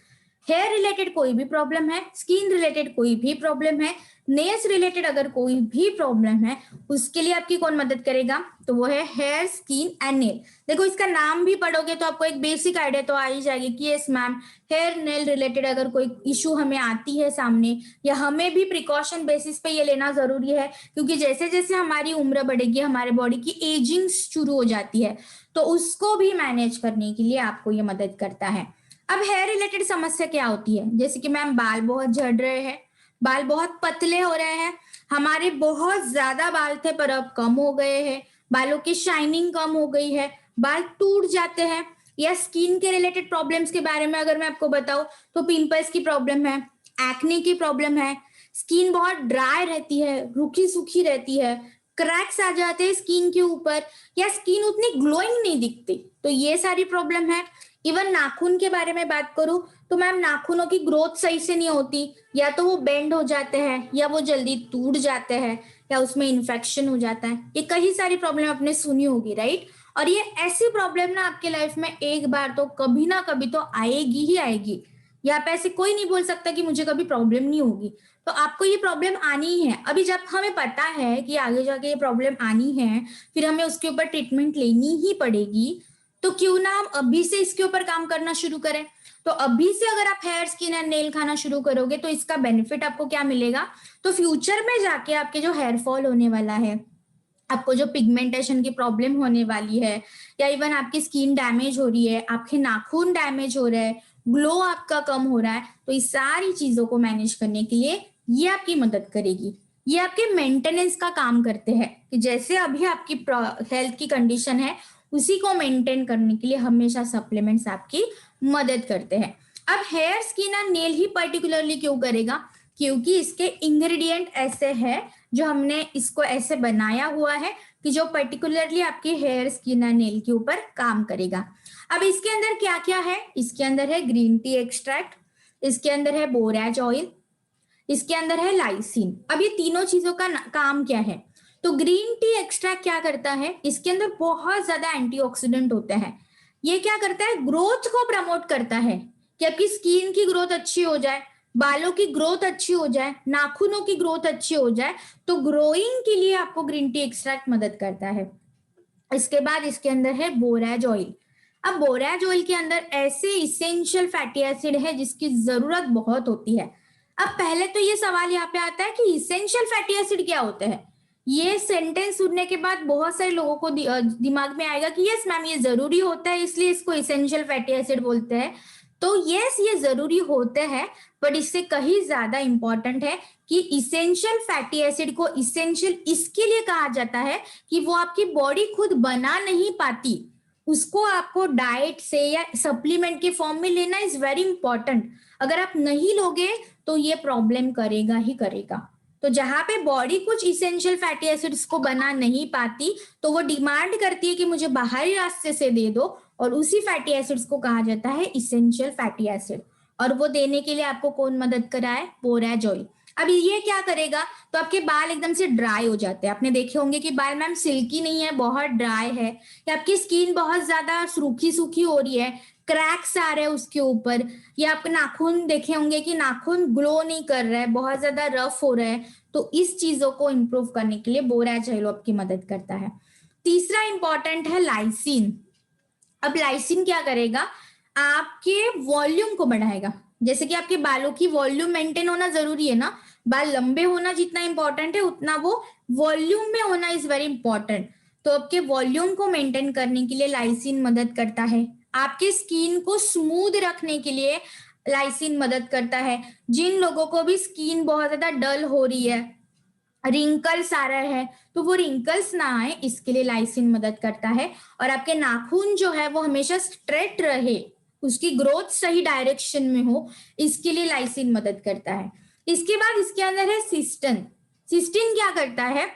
Hair related कोई भी प्रॉब्लम है, स्किन रिलेटेड कोई भी प्रॉब्लम है, नेल्स रिलेटेड अगर कोई भी प्रॉब्लम है, उसके लिए आपकी कौन मदद करेगा? तो वो है हेयर, स्किन एंड नेल। देखो इसका नाम भी पढ़ोगे तो आपको एक बेसिक आइडिया तो आ ही जाएगी कि yes ma'am, hair nail related अगर कोई इशू हमें आती है सामने, या हमें भी प्रिकॉशन बेसिस पे ये लेना जरूरी है, क्योंकि जैसे जैसे हमारी उम्र बढ़ेगी हमारे बॉडी की एजिंग शुरू हो जाती है, तो उसको भी मैनेज करने के लिए आपको ये मदद करता है। अब हेयर रिलेटेड समस्या क्या होती है? जैसे कि मैम बाल बहुत झड़ रहे हैं, बाल बहुत पतले हो रहे हैं, हमारे बहुत ज्यादा बाल थे पर अब कम हो गए हैं, बालों की शाइनिंग कम हो गई है, बाल टूट जाते हैं। या स्किन के रिलेटेड प्रॉब्लम्स के बारे में अगर मैं आपको बताऊं तो पिंपल्स की प्रॉब्लम है, एक्ने की प्रॉब्लम है, स्किन बहुत ड्राई रहती है, रूखी सूखी रहती है, क्रैक्स आ जाते हैं स्किन के ऊपर, या स्किन उतनी ग्लोइंग नहीं दिखती, तो ये सारी प्रॉब्लम है। इवन नाखून के बारे में बात करूं तो मैम नाखूनों की ग्रोथ सही से नहीं होती, या तो वो बेंड हो जाते हैं, या वो जल्दी टूट जाते हैं, या उसमें इन्फेक्शन हो जाता है। ये कई सारी प्रॉब्लम आपने सुनी होगी, राइट। और ये ऐसी प्रॉब्लम ना आपके लाइफ में एक बार तो कभी ना कभी तो आएगी ही आएगी। यहाँ पे ऐसे कोई नहीं बोल सकता कि मुझे कभी प्रॉब्लम नहीं होगी, तो आपको ये प्रॉब्लम आनी ही है। अभी जब हमें पता है कि आगे जाके ये प्रॉब्लम आनी है, फिर हमें उसके ऊपर ट्रीटमेंट लेनी ही पड़ेगी, तो क्यों ना हम अभी से इसके ऊपर काम करना शुरू करें। तो अभी से अगर आप हेयर स्किन एंड नेल खाना शुरू करोगे तो इसका बेनिफिट आपको क्या मिलेगा, तो फ्यूचर में जाके आपके जो हेयर फॉल होने वाला है, आपको जो पिगमेंटेशन की प्रॉब्लम होने वाली है, या इवन आपकी स्किन डैमेज हो रही है, आपके नाखून डैमेज हो रहे हैं, ग्लो आपका कम हो रहा है, तो इस सारी चीजों को मैनेज करने के लिए ये आपकी मदद करेगी। ये आपके मेंटेनेंस का काम करते हैं कि जैसे अभी आपकी हेल्थ की कंडीशन है उसी को मेंटेन करने के लिए हमेशा सप्लीमेंट्स आपकी मदद करते हैं। अब हेयर स्किन और नेल ही पर्टिकुलरली क्यों करेगा, क्योंकि इसके इंग्रेडिएंट ऐसे हैं जो हमने इसको ऐसे बनाया हुआ है कि जो पर्टिकुलरली आपके हेयर स्किन और नेल के ऊपर काम करेगा। अब इसके अंदर क्या क्या है, इसके अंदर है ग्रीन टी एक्सट्रैक्ट, इसके अंदर है बोरेज ऑयल, इसके अंदर है लाइसिन। अब ये तीनों चीजों का काम क्या है, तो ग्रीन टी एक्सट्रैक्ट क्या करता है, इसके अंदर बहुत ज्यादा एंटीऑक्सीडेंट होते हैं। ये क्या करता है, ग्रोथ को प्रमोट करता है कि आपकी स्किन की ग्रोथ अच्छी हो जाए, बालों की ग्रोथ अच्छी हो जाए, नाखूनों की ग्रोथ अच्छी हो जाए, तो ग्रोइंग के लिए आपको ग्रीन टी एक्सट्रैक्ट मदद करता है। इसके बाद इसके अंदर है बोरेज ऑयल। अब बोरेज ऑयल के अंदर ऐसे इसेंशियल फैटी एसिड है जिसकी जरूरत बहुत होती है। अब पहले तो ये सवाल यहाँ पे आता है कि इसेंशियल फैटी एसिड क्या होते हैं। ये सेंटेंस सुनने के बाद बहुत सारे लोगों को दिमाग में आएगा कि यस मैम ये जरूरी होता है इसलिए इसको इसेंशियल फैटी एसिड बोलते हैं। तो यस ये जरूरी होते हैं, बट इससे कहीं ज्यादा इंपॉर्टेंट है कि इसेंशियल फैटी एसिड को इसेंशियल इसके लिए कहा जाता है कि वो आपकी बॉडी खुद बना नहीं पाती, उसको आपको डाइट से या सप्लीमेंट के फॉर्म में लेना इज वेरी इंपॉर्टेंट। अगर आप नहीं लोगे तो ये प्रॉब्लम करेगा ही करेगा। तो जहां पे बॉडी कुछ इसेंशियल फैटी एसिड्स को बना नहीं पाती तो वो डिमांड करती है कि मुझे बाहरी रास्ते से दे दो, और उसी फैटी एसिड्स को कहा जाता है इसेंशियल फैटी एसिड। और वो देने के लिए आपको कौन मदद कराए, बोरेज ऑयल। अब ये क्या करेगा, तो आपके बाल एकदम से ड्राई हो जाते हैं। आपने देखे होंगे कि बाल मैम सिल्की नहीं है, बहुत ड्राई है, या आपकी स्किन बहुत ज्यादा सूखी सूखी हो रही है, क्रैक्स आ रहे हैं उसके ऊपर, या आपके नाखून देखे होंगे कि नाखून ग्लो नहीं कर रहा है, बहुत ज्यादा रफ हो रहा है। तो इस चीजों को इंप्रूव करने के लिए बोरेज ऑयल आपकी मदद करता है। तीसरा इंपॉर्टेंट है लाइसिन। अब लाइसिन क्या करेगा, आपके वॉल्यूम को बढ़ाएगा। जैसे कि आपके बालों की वॉल्यूम मेंटेन होना जरूरी है ना, बाल लंबे होना जितना इंपॉर्टेंट है उतना वो वॉल्यूम में होना इज वेरी इंपॉर्टेंट। तो आपके वॉल्यूम को मेंटेन करने के लिए लाइसिन मदद करता है। आपके स्किन को स्मूथ रखने के लिए लाइसिन मदद करता है। जिन लोगों को भी स्किन बहुत ज्यादा डल हो रही है, रिंकल्स आ रहे हैं, तो वो रिंकल्स ना आए इसके लिए लाइसिन मदद करता है। और आपके नाखून जो है वो हमेशा स्ट्रेट रहे, उसकी ग्रोथ सही डायरेक्शन में हो, इसके लिए लाइसिन मदद करता है। इसके बाद इसके अंदर है सिस्टिन। सिस्टिन क्या करता है,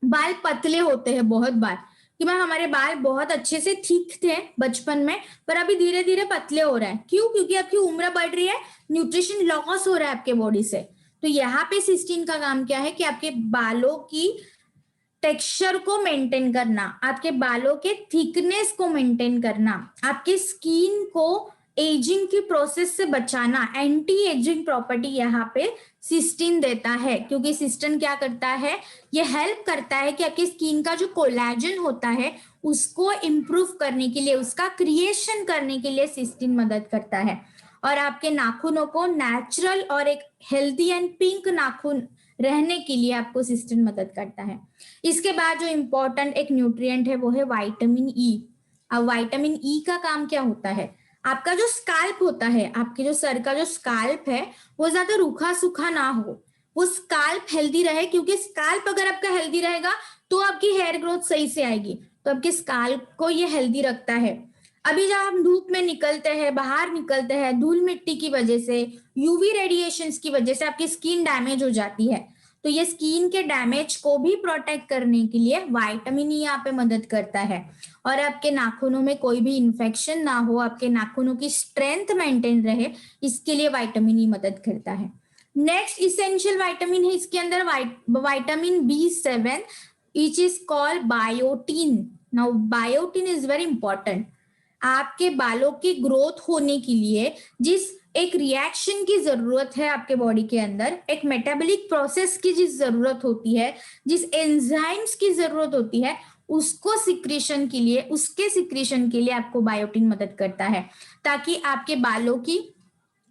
बाल पतले होते हैं बहुत बार कि मैं हमारे बाल बहुत अच्छे से थिक थे बचपन में, पर अभी धीरे धीरे पतले हो रहा है। क्यों, क्योंकि आपकी उम्र बढ़ रही है, न्यूट्रिशन लॉस हो रहा है आपके बॉडी से। तो यहाँ पे सिस्टीन का काम क्या है कि आपके बालों की टेक्सचर को मेंटेन करना, आपके बालों के थिकनेस को मेंटेन करना, आपके स्किन को एजिंग की प्रोसेस से बचाना, एंटी एजिंग प्रॉपर्टी यहाँ पे सिस्टीन देता है। क्योंकि सिस्टीन क्या करता है, ये हेल्प करता है कि आपकी स्किन का जो कोलेजन होता है उसको इंप्रूव करने के लिए, उसका क्रिएशन करने के लिए सिस्टीन मदद करता है। और आपके नाखूनों को नेचुरल और एक हेल्दी एंड पिंक नाखून रहने के लिए आपको सिस्टीन मदद करता है। इसके बाद जो इंपॉर्टेंट एक न्यूट्रिएंट है वो है विटामिन ई। अब विटामिन ई का काम क्या होता है, आपका जो स्काल्प होता है, आपके जो सर का जो स्काल्प है वो ज्यादा रूखा सूखा ना हो, वो स्काल्प हेल्दी रहे। क्योंकि स्काल्प अगर आपका हेल्दी रहेगा तो आपकी हेयर ग्रोथ सही से आएगी। तो आपके स्काल्प को ये हेल्दी रखता है। अभी जब हम धूप में निकलते हैं, बाहर निकलते हैं, धूल मिट्टी की वजह से, यूवी रेडिएशंस की वजह से आपकी स्किन डैमेज हो जाती है। तो ये स्किन के डैमेज को भी प्रोटेक्ट करने के लिए विटामिन ई यहाँ पे मदद करता है। और आपके नाखूनों में कोई भी इन्फेक्शन ना हो, आपके नाखूनों की स्ट्रेंथ मेंटेन रहे, इसके लिए विटामिन ई मदद करता है। नेक्स्ट इसेंशियल विटामिन है इसके अंदर vitamin B7 which is called biotin. Now biotin is very important. आपके बालों की ग्रोथ होने के लिए जिस एक रिएक्शन की जरूरत है आपके बॉडी के अंदर, एक मेटाबॉलिक प्रोसेस की जिस जरूरत होती है, जिस एंजाइम्स की जरूरत होती है, उसको सिक्रीशन के लिए, उसके सिक्रीशन के लिए आपको बायोटिन मदद करता है, ताकि आपके बालों की,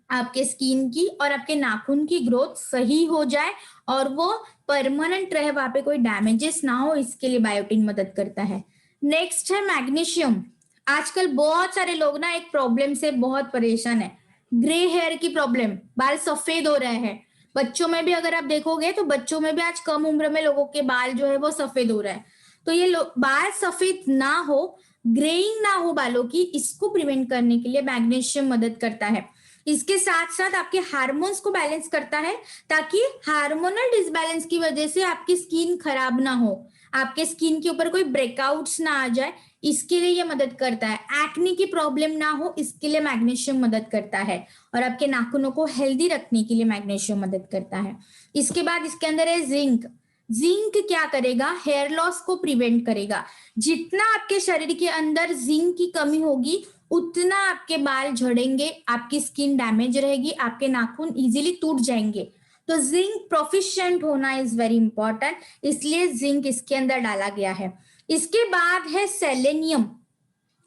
आपके स्किन की और आपके नाखून की ग्रोथ सही हो जाए और वो परमानेंट रहे, वहां पे कोई डैमेजेस ना हो, इसके लिए बायोटिन मदद करता है। नेक्स्ट है मैग्नीशियम। आजकल बहुत सारे लोग ना एक प्रॉब्लम से बहुत परेशान है, ग्रे हेयर की प्रॉब्लम, बाल सफेद हो रहे हैं। बच्चों में भी अगर आप देखोगे तो बच्चों में भी आज कम उम्र में लोगों के बाल जो है वो सफेद हो रहा है। तो ये बाल सफेद ना हो, ग्रेइंग ना हो बालों की, इसको प्रिवेंट करने के लिए मैग्नीशियम मदद करता है। इसके साथ साथ आपके हार्मोन्स को बैलेंस करता है, ताकि हार्मोनल डिसबैलेंस की वजह से आपकी स्किन खराब ना हो, आपके स्किन के ऊपर कोई ब्रेकआउट्स ना आ जाए, इसके लिए ये मदद करता है। एक्ने की प्रॉब्लम ना हो, इसके लिए मैग्नीशियम मदद करता है। और आपके नाखूनों को हेल्दी रखने के लिए मैग्नीशियम मदद करता है। इसके बाद इसके अंदर है जिंक। जिंक क्या करेगा? हेयर लॉस को प्रिवेंट करेगा। जितना आपके शरीर के अंदर जिंक की कमी होगी, उतना आपके बाल झड़ेंगे, आपकी स्किन डैमेज रहेगी, आपके नाखून इजीली टूट जाएंगे। तो जिंक प्रोफिशिएंट होना इज वेरी इंपॉर्टेंट, इसलिए जिंक इसके अंदर डाला गया है। इसके बाद है सेलेनियम।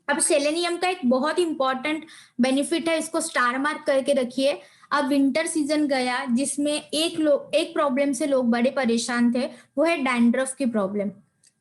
अब सेलेनियम का एक बहुत इंपॉर्टेंट बेनिफिट है, इसको स्टार मार्क करके रखिए। अब विंटर सीजन गया जिसमें एक प्रॉब्लम से लोग बड़े परेशान थे, वो है डैंड्रफ की प्रॉब्लम।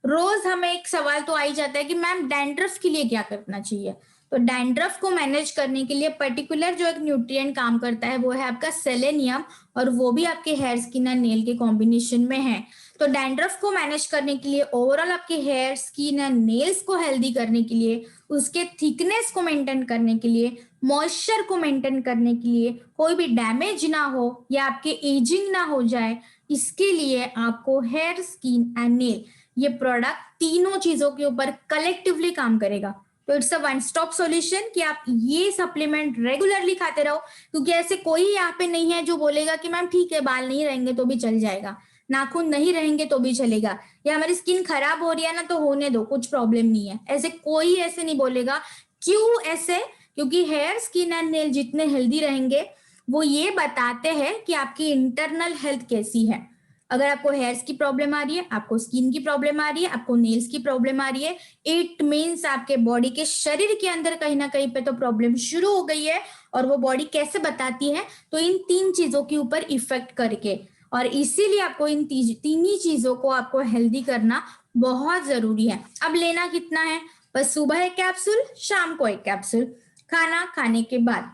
रोज हमें एक सवाल तो आ ही जाता है कि मैम डैंड्रफ के लिए क्या करना चाहिए। तो डैंड्रफ को मैनेज करने के लिए पर्टिकुलर जो एक न्यूट्रिएंट काम करता है वो है आपका सेलेनियम, और वो भी आपके हेयर स्किन एंड नेल के कॉम्बिनेशन में है। तो डैंड्रफ को मैनेज करने के लिए, ओवरऑल आपके हेयर स्किन एंड नेल्स को हेल्दी करने के लिए, उसके थिकनेस को मेंटेन करने के लिए, मॉइस्चर को मेंटेन करने के लिए, कोई भी डैमेज ना हो या आपके एजिंग ना हो जाए, इसके लिए आपको हेयर स्किन एंड नेल, ये प्रोडक्ट तीनों चीजों के ऊपर कलेक्टिवली काम करेगा। तो it's a one stop solution कि आप ये सप्लीमेंट रेगुलरली खाते रहो, क्योंकि ऐसे कोई यहाँ पे नहीं है जो बोलेगा कि मैम ठीक है बाल नहीं रहेंगे तो भी चल जाएगा, नाखून नहीं रहेंगे तो भी चलेगा, या हमारी स्किन खराब हो रही है ना तो होने दो, कुछ प्रॉब्लम नहीं है। ऐसे कोई ऐसे नहीं बोलेगा। क्यों ऐसे? क्योंकि हेयर स्किन एंड नेल जितने हेल्दी रहेंगे वो ये बताते हैं कि आपकी इंटरनल हेल्थ कैसी है। अगर आपको हेयर्स की प्रॉब्लम आ रही है, आपको स्किन की प्रॉब्लम आ रही है, आपको नेल्स की प्रॉब्लम आ रही है, इट मीन्स आपके बॉडी के शरीर के अंदर कहीं ना कहीं पे तो प्रॉब्लम शुरू हो गई है। और वो बॉडी कैसे बताती है? तो इन तीन चीजों के ऊपर इफेक्ट करके, और इसीलिए आपको इन तीन ही चीजों को आपको हेल्दी करना बहुत जरूरी है। अब लेना कितना है? बस सुबह एक कैप्सूल, शाम को एक कैप्सूल, खाना खाने के बाद।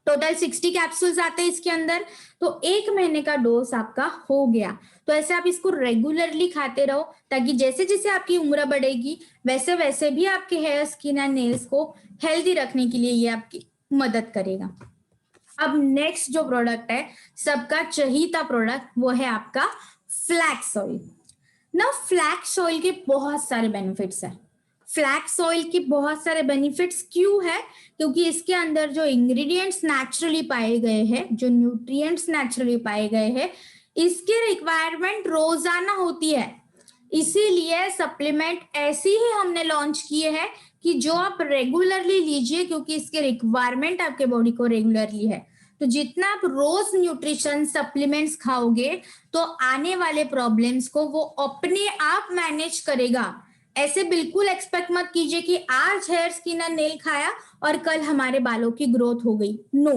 टोटल 60 कैप्सूल्स आते हैं इसके अंदर, तो 1 महीने का डोज आपका हो गया। तो ऐसे आप इसको रेगुलरली खाते रहो, ताकि जैसे जैसे आपकी उम्र बढ़ेगी वैसे वैसे भी आपके हेयर स्किन एंड नेल्स को हेल्दी रखने के लिए ये आपकी मदद करेगा। अब नेक्स्ट जो प्रोडक्ट है, सबका चहीता प्रोडक्ट, वो है आपका फ्लैक्स ऑयल। ना फ्लैक्स ऑयल के बहुत सारे बेनिफिट्स है। फ्लैक्स ऑयल की बहुत सारे बेनिफिट्स क्यों है? क्योंकि इसके अंदर जो इंग्रेडिएंट्स नेचुरली पाए गए हैं, जो न्यूट्रिएंट्स नेचुरली पाए गए हैं, इसकी रिक्वायरमेंट रोजाना होती है। इसीलिए सप्लीमेंट ऐसी ही हमने लॉन्च किए हैं कि जो आप रेगुलरली लीजिए, क्योंकि इसके रिक्वायरमेंट आपके बॉडी को रेगुलरली है। तो जितना आप रोज न्यूट्रिशन सप्लीमेंट्स खाओगे, तो आने वाले प्रॉब्लम्स को वो अपने आप मैनेज करेगा। ऐसे बिल्कुल एक्सपेक्ट मत कीजिए कि आज हेयर स्किन एंड नेल खाया और कल हमारे बालों की ग्रोथ हो गई। नो,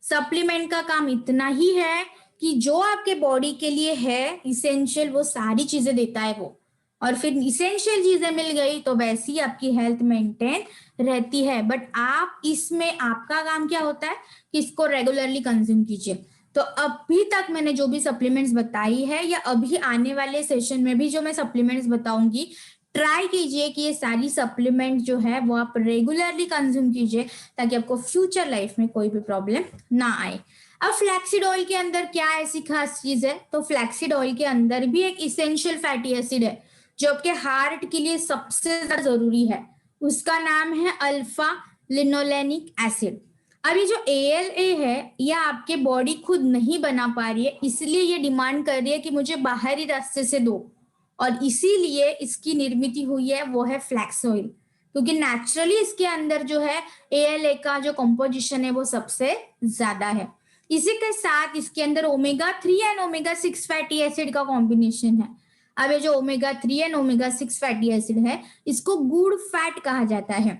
सप्लीमेंट का काम इतना ही है कि जो आपके बॉडी के लिए है इसेंशियल, वो सारी चीजें देता है वो, और फिर इसेंशियल चीजें मिल गई तो वैसी आपकी हेल्थ मेंटेन रहती है। बट आप इसमें, आपका काम क्या होता है कि इसको रेगुलरली कंज्यूम कीजिए। तो अभी तक मैंने जो भी सप्लीमेंट्स बताई है, या अभी आने वाले सेशन में भी जो मैं सप्लीमेंट्स बताऊंगी, ट्राई कीजिए कि ये सारी सप्लीमेंट जो है वो आप रेगुलरली कंज्यूम कीजिए, ताकि आपको फ्यूचर लाइफ में कोई भी प्रॉब्लम ना आए। अब फ्लैक्सीड ऑयल के अंदर क्या ऐसी खास चीज है, तो फ्लैक्सीड ऑयल के अंदर भी एक इसेंशियल फैटी एसिड है जो आपके हार्ट के लिए सबसे ज्यादा जरूरी है। उसका नाम है अल्फा लिनोलेनिक एसिड। अब ये जो ALA है ये आपके बॉडी खुद नहीं बना पा रही है, इसलिए ये डिमांड कर रही है कि मुझे बाहरी रास्ते से दो, और इसीलिए इसकी निर्मित हुई है वो है फ्लैक्स ऑयल, क्योंकि नेचुरली इसके अंदर जो है ALA का जो कंपोजिशन है वो सबसे ज्यादा है। इसी के साथ इसके अंदर omega 3 and omega 6 fatty acid का कॉम्बिनेशन है। अब ये जो omega 3 and omega 6 fatty acid है इसको गुड फैट कहा जाता है।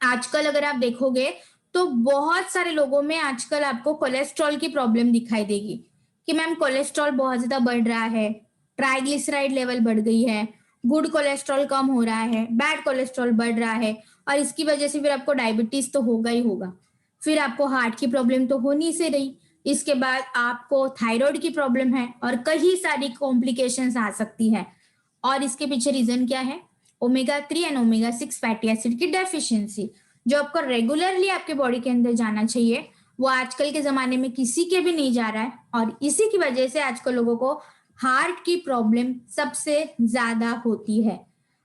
आजकल अगर आप देखोगे तो बहुत सारे लोगों में आजकल आपको कोलेस्ट्रॉल की प्रॉब्लम दिखाई देगी कि मैम कोलेस्ट्रॉल बहुत ज्यादा बढ़ रहा है, ट्राइग्लिसराइड लेवल बढ़ गई है, गुड कोलेस्ट्रॉल कम हो रहा है, बैड कोलेस्ट्रॉल बढ़ रहा है, और इसकी वजह से फिर आपको डायबिटीज तो होगा ही होगा, फिर आपको हार्ट की प्रॉब्लम तो होनी से रही, इसके बाद आपको थायराइड की प्रॉब्लम है और कई सारी कॉम्प्लिकेशंस आ सकती है। और इसके पीछे रीजन क्या है, omega 3 and omega 6 fatty acid की डेफिशिएंसी, जो आपको रेगुलरली आपके बॉडी के अंदर जाना चाहिए, वो आजकल के जमाने में किसी के भी नहीं जा रहा है, और इसी की वजह से आजकल लोगों को हार्ट की प्रॉब्लम सबसे ज्यादा होती है।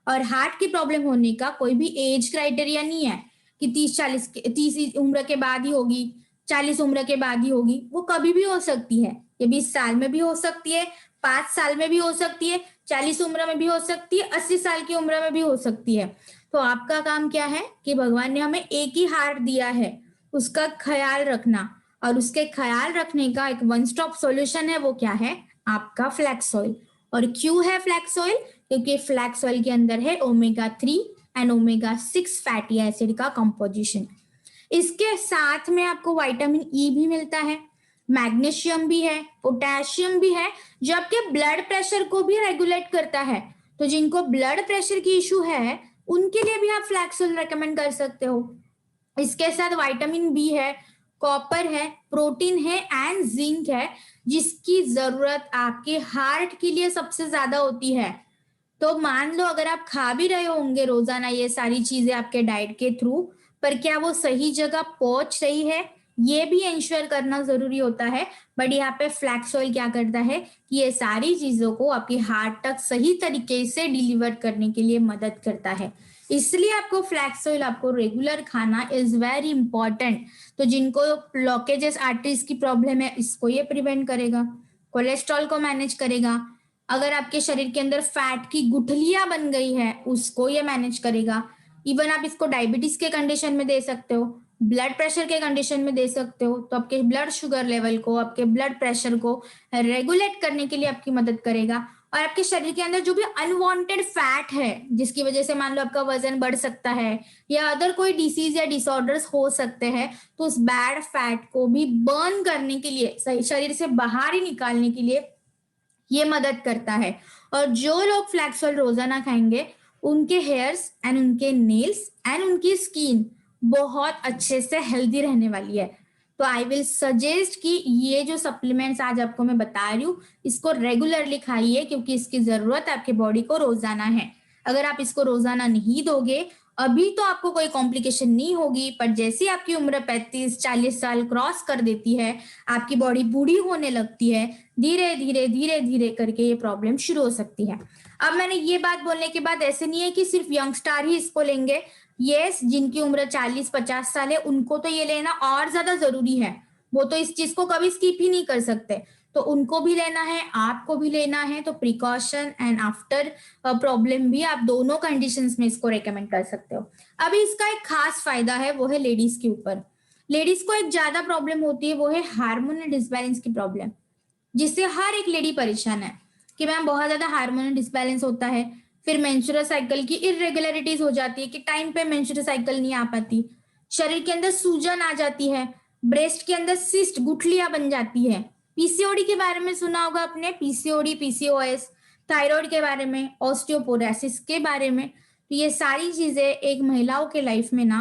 और हार्ट की प्रॉब्लम होने का कोई भी एज क्राइटेरिया नहीं है कि 30 उम्र के बाद ही होगी, 40 उम्र के बाद ही होगी, वो कभी भी हो सकती है। ये 20 साल में भी हो सकती है, 5 साल में भी हो सकती है, 40 उम्र में भी हो सकती है, 80 साल की उम्र में भी हो सकती है। तो आपका काम क्या है कि भगवान ने हमें एक ही हार्ट दिया है, उसका ख्याल रखना, और उसके ख्याल रखने का एक वन स्टॉप सॉल्यूशन है, वो क्या है, आपका फ्लैक्स ऑयल। और क्यों है फ्लैक्स ऑयल, क्योंकि फ्लैक्स ऑयल के अंदर है omega 3 and omega 6 fatty acid का कंपोजिशन। इसके साथ में आपको विटामिन ई भी मिलता है, मैग्नीशियम भी है, पोटेशियम भी है, जो आपके ब्लड प्रेशर को भी रेगुलेट करता है। तो जिनको ब्लड प्रेशर की इशू है उनके लिए भी आप फ्लैक्स ऑयल रेकमेंड कर सकते हो। इसके साथ विटामिन बी है, कॉपर है, प्रोटीन है एंड जिंक है, जिसकी जरूरत आपके हार्ट के लिए सबसे ज्यादा होती है। तो मान लो अगर आप खा भी रहे होंगे रोजाना ये सारी चीजें आपके डाइट के थ्रू, पर क्या वो सही जगह पहुंच रही है, ये भी इंश्योर करना जरूरी होता है। बट यहाँ पे फ्लैक्स ऑयल क्या करता है कि ये सारी चीजों को आपके हार्ट तक सही तरीके से डिलीवर करने के लिए मदद करता है। इसलिए आपको फ्लैक्स ऑयल आपको रेगुलर खाना इज वेरी इंपॉर्टेंट। तो जिनको ब्लॉकेजेस आर्टरीज की प्रॉब्लम है इसको ये प्रिवेंट करेगा, कोलेस्ट्रॉल को मैनेज करेगा, अगर आपके शरीर के अंदर फैट की गुठलियां बन गई है उसको ये मैनेज करेगा। इवन आप इसको डायबिटीज के कंडीशन में दे सकते हो, ब्लड प्रेशर के कंडीशन में दे सकते हो, तो आपके ब्लड शुगर लेवल को, आपके ब्लड प्रेशर को रेगुलेट करने के लिए आपकी मदद करेगा। और आपके शरीर के अंदर जो भी अनवांटेड फैट है जिसकी वजह से मान लो आपका वजन बढ़ सकता है या अदर कोई डिसीज या डिसऑर्डर्स हो सकते हैं, तो उस बैड फैट को भी बर्न करने के लिए, शरीर से बाहर ही निकालने के लिए ये मदद करता है। और जो लोग फ्लैक्स ऑयल रोजाना खाएंगे उनके हेयर्स एंड उनके नेल्स एंड उनकी स्किन बहुत अच्छे से हेल्दी रहने वाली है। तो आई विल सजेस्ट कि ये जो सप्लीमेंट्स आज आपको मैं बता रही हूँ इसको रेगुलरली खाइए, क्योंकि इसकी जरूरत आपके बॉडी को रोजाना है। अगर आप इसको रोजाना नहीं दोगे अभी तो आपको कोई कॉम्प्लिकेशन नहीं होगी, पर जैसे आपकी उम्र 35-40 साल क्रॉस कर देती है, आपकी बॉडी बूढ़ी होने लगती है, धीरे धीरे धीरे धीरे करके ये प्रॉब्लम शुरू हो सकती है। अब मैंने ये बात बोलने के बाद ऐसे नहीं है कि सिर्फ यंगस्टर ही इसको लेंगे। यस, जिनकी उम्र 40-50 साल है उनको तो ये लेना और ज्यादा जरूरी है, वो तो इस चीज को कभी स्किप ही नहीं कर सकते, तो उनको भी लेना है, आपको भी लेना है। तो प्रिकॉशन एंड आफ्टर प्रॉब्लम भी आप दोनों कंडीशंस में इसको रेकमेंड कर सकते हो। अभी इसका एक खास फायदा है वो है लेडीज के ऊपर। लेडीज को एक ज्यादा प्रॉब्लम होती है वो है हार्मोनल डिसबैलेंस की प्रॉब्लम, जिससे हर एक लेडी परेशान है कि मैम बहुत ज्यादा हार्मोनल डिसबैलेंस होता है, फिर मेंस्ट्रुअल साइकिल की इरेगुलरिटीज हो जाती है कि टाइम पे मेंस्ट्रुअल साइकिल नहीं आ पाती, शरीर के अंदर सूजन आ जाती है, ब्रेस्ट के अंदर सिस्ट गुठलियां बन जाती है, पीसीओडी के बारे में सुना होगा आपने, पीसीओडी, पीसीओएस, थायराइड के बारे में, ऑस्टियोपोरोसिस के बारे में। तो ये सारी चीजें एक महिलाओं के लाइफ में ना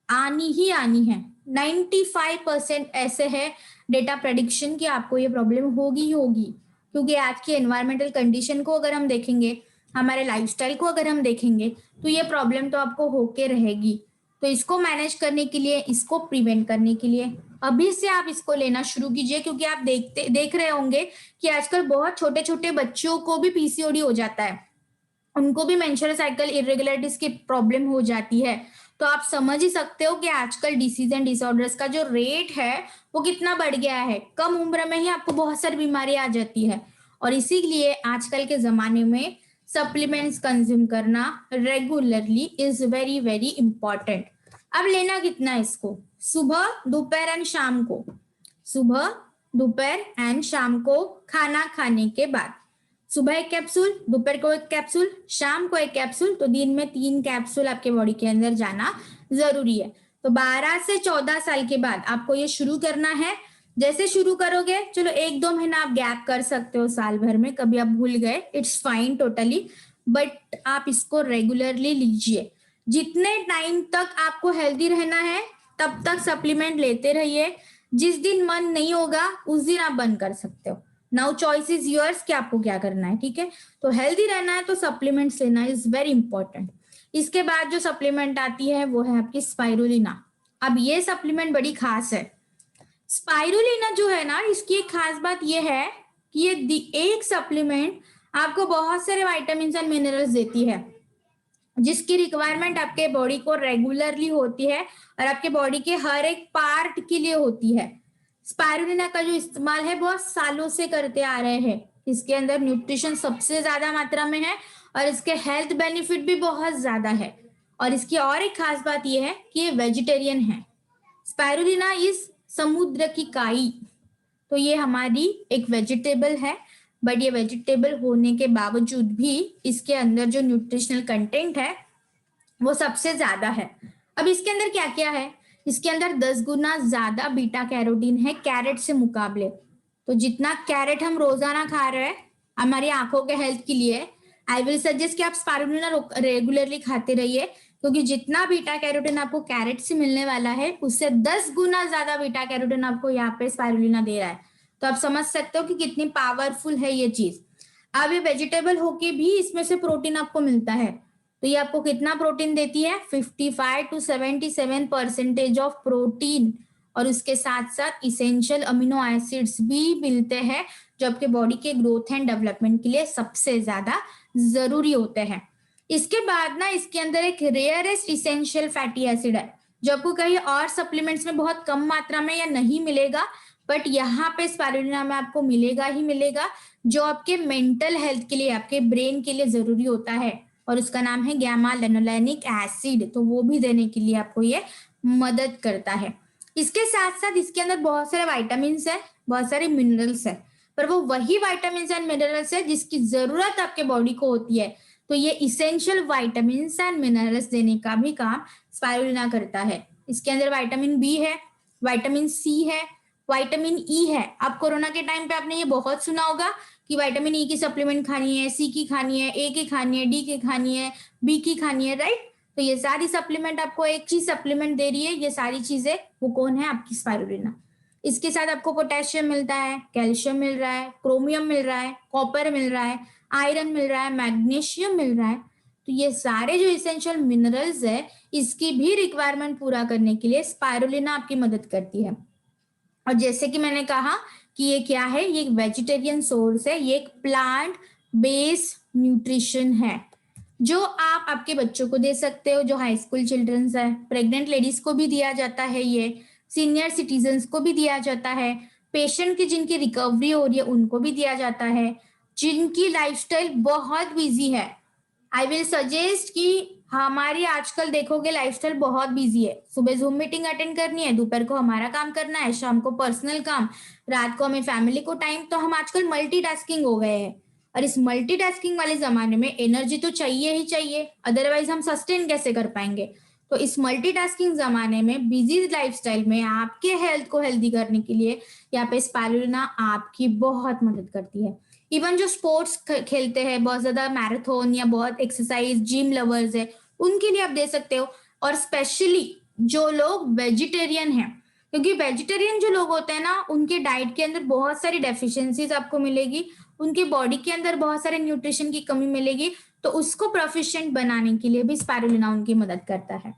आनी ही आनी है। 95% ऐसे है डेटा प्रेडिक्शन कि आपको ये प्रॉब्लम होगी ही होगी, क्योंकि आज की एनवायरमेंटल कंडीशन को अगर हम देखेंगे, हमारे लाइफस्टाइल को अगर हम देखेंगे, तो ये प्रॉब्लम तो आपको होके रहेगी। तो इसको मैनेज करने के लिए, इसको प्रिवेंट करने के लिए अभी से आप इसको लेना शुरू कीजिए, क्योंकि आप देख रहे होंगे कि आजकल बहुत छोटे छोटे बच्चों को भी पीसीओडी हो जाता है, उनको भी मेंस्ट्रुअल साइकिल इरेगुलरिटीज की प्रॉब्लम हो जाती है। तो आप समझ ही सकते हो कि आजकल डिसीज एंड डिसऑर्डर्स का जो रेट है वो कितना बढ़ गया है। कम उम्र में ही आपको बहुत सारी बीमारी आ जाती है, और इसीलिए आजकल के जमाने में सप्लीमेंट्स कंज्यूम करना regularly is very very important. अब लेना कितना है इसको, सुबह दोपहर एंड शाम को, सुबह दोपहर एंड शाम को खाना खाने के बाद। सुबह एक कैप्सूल, दोपहर को एक कैप्सूल, शाम को एक कैप्सूल, तो दिन में 3 कैप्सूल आपके बॉडी के अंदर जाना जरूरी है। तो 12 से 14 साल के बाद आपको ये शुरू करना है। जैसे शुरू करोगे, चलो 1-2 महीना आप गैप कर सकते हो साल भर में, कभी आप भूल गए, इट्स फाइन टोटली, बट आप इसको रेगुलरली लीजिए। जितने टाइम तक आपको हेल्दी रहना है तब तक सप्लीमेंट लेते रहिए। जिस दिन मन नहीं होगा उस दिन आप बंद कर सकते हो। नाउ चॉइस इज योर्स कि आपको क्या करना है, ठीक है। तो हेल्दी रहना है तो सप्लीमेंट्स लेना इज वेरी इंपॉर्टेंट। इसके बाद जो सप्लीमेंट आती है वो है आपकी स्पाइरुलिना। अब ये सप्लीमेंट बड़ी खास है। स्पाइरुलिना जो है ना, इसकी एक खास बात ये है कि ये एक सप्लीमेंट आपको बहुत सारे विटामिन एंड मिनरल्स देती है, जिसकी रिक्वायरमेंट आपके बॉडी को रेगुलरली होती है और आपके बॉडी के हर एक पार्ट के लिए होती है। स्पाइरुलिना का जो इस्तेमाल है बहुत सालों से करते आ रहे हैं। इसके अंदर न्यूट्रिशन सबसे ज्यादा मात्रा में है और इसके हेल्थ बेनिफिट भी बहुत ज्यादा है। और इसकी और एक खास बात यह है कि ये वेजिटेरियन है। स्पाइरुलिना इस समुद्र की काई, तो ये हमारी एक वेजिटेबल है, बट ये वेजिटेबल होने के बावजूद भी इसके अंदर जो न्यूट्रिशनल कंटेंट है वो सबसे ज्यादा है। अब इसके अंदर क्या क्या है, इसके अंदर 10 गुना ज्यादा बीटा कैरोटीन है कैरेट से मुकाबले। तो जितना कैरेट हम रोजाना खा रहे हैं हमारी आंखों के हेल्थ के लिए, आई विल सजेस्ट कि आप स्पाइरुलिना रेगुलरली खाते रहिए, क्योंकि जितना बीटा कैरोटीन आपको कैरेट से मिलने वाला है उससे 10 गुना ज्यादा बीटा कैरोटीन आपको यहाँ पे स्पाइरुलिना दे रहा है। तो आप समझ सकते हो कि कितनी पावरफुल है ये चीज। अब ये वेजिटेबल होके भी इसमें से प्रोटीन आपको मिलता है, तो ये आपको कितना प्रोटीन देती है, 55 to 77% ऑफ प्रोटीन, और उसके साथ साथ इसेंशियल अमीनो एसिड्स भी मिलते हैं जो आपके बॉडी के ग्रोथ एंड डेवलपमेंट के लिए सबसे ज्यादा जरूरी होते हैं। इसके बाद ना इसके अंदर एक रेयरेस्ट इसेंशियल फैटी एसिड है जो आपको कहीं और सप्लीमेंट्स में बहुत कम मात्रा में या नहीं मिलेगा, बट यहाँ पे स्पाइरुलिना में आपको मिलेगा ही मिलेगा, जो आपके मेंटल हेल्थ के लिए, आपके ब्रेन के लिए जरूरी होता है, और उसका नाम है गैमा लेनोलेनिक एसिड। तो वो भी देने के लिए आपको ये मदद करता है। इसके साथ साथ इसके अंदर बहुत सारे विटामिन है, बहुत सारे मिनरल्स है, पर वो वही विटामिन एंड मिनरल्स है जिसकी जरूरत आपके बॉडी को होती है। तो ये इसेंशियल विटामिन एंड मिनरल्स देने का भी काम स्पाइरुलिना करता है। इसके अंदर विटामिन बी है, विटामिन सी है, विटामिन ई है। अब कोरोना के टाइम पे आपने ये बहुत सुना होगा कि विटामिन ई की सप्लीमेंट खानी है, सी की खानी है, ए की खानी है, डी की खानी है, बी की खानी है, राइट। तो ये सारी सप्लीमेंट आपको एक चीज सप्लीमेंट दे रही है, ये सारी चीजें वो कौन है, आपकी स्पाइरुलिना। इसके साथ आपको पोटेशियम मिलता है, कैल्शियम मिल रहा है, क्रोमियम मिल रहा है, कॉपर मिल रहा है, आयरन मिल रहा है, मैग्नीशियम मिल रहा है। तो ये सारे जो इसेंशियल मिनरल्स है इसकी भी रिक्वायरमेंट पूरा करने के लिए स्पाइरुलिना आपकी मदद करती है। और जैसे कि मैंने कहा कि ये क्या है, ये एक वेजिटेरियन सोर्स है, ये एक प्लांट बेस्ड न्यूट्रिशन है जो आप आपके बच्चों को दे सकते हो, जो हाई स्कूल चिल्ड्रंस है, प्रेग्नेंट लेडीज को भी दिया जाता है, ये सीनियर सिटीजन्स को भी दिया जाता है, पेशेंट की जिनकी रिकवरी हो रही है उनको भी दिया जाता है, जिनकी लाइफस्टाइल बहुत बिजी है। आई विल सजेस्ट कि हमारी आजकल देखोगे लाइफस्टाइल बहुत बिजी है, सुबह जूम मीटिंग अटेंड करनी है, दोपहर को हमारा काम करना है, शाम को पर्सनल काम, रात को हमें फैमिली को टाइम। तो हम आजकल मल्टीटास्किंग हो गए हैं, और इस मल्टीटास्किंग वाले जमाने में एनर्जी तो चाहिए ही चाहिए, अदरवाइज हम सस्टेन कैसे कर पाएंगे। तो इस मल्टीटास्किंग जमाने में, बिजी लाइफस्टाइल में आपके हेल्थ को हेल्दी करने के लिए यहाँ पे स्पाइरुलिना आपकी बहुत मदद करती है। इवन जो स्पोर्ट्स खेलते हैं, बहुत ज्यादा मैराथन या बहुत एक्सरसाइज जिम लवर्स है, उनके लिए आप दे सकते हो। और स्पेशली जो लोग वेजिटेरियन हैं, क्योंकि वेजिटेरियन जो लोग होते हैं ना उनके डाइट के अंदर बहुत सारी डेफिशिएंसीज आपको मिलेगी, उनके बॉडी के अंदर बहुत सारे न्यूट्रिशन की कमी मिलेगी, तो उसको प्रोफिशिएंट बनाने के लिए भी स्पाइरुलिना उनकी मदद करता है।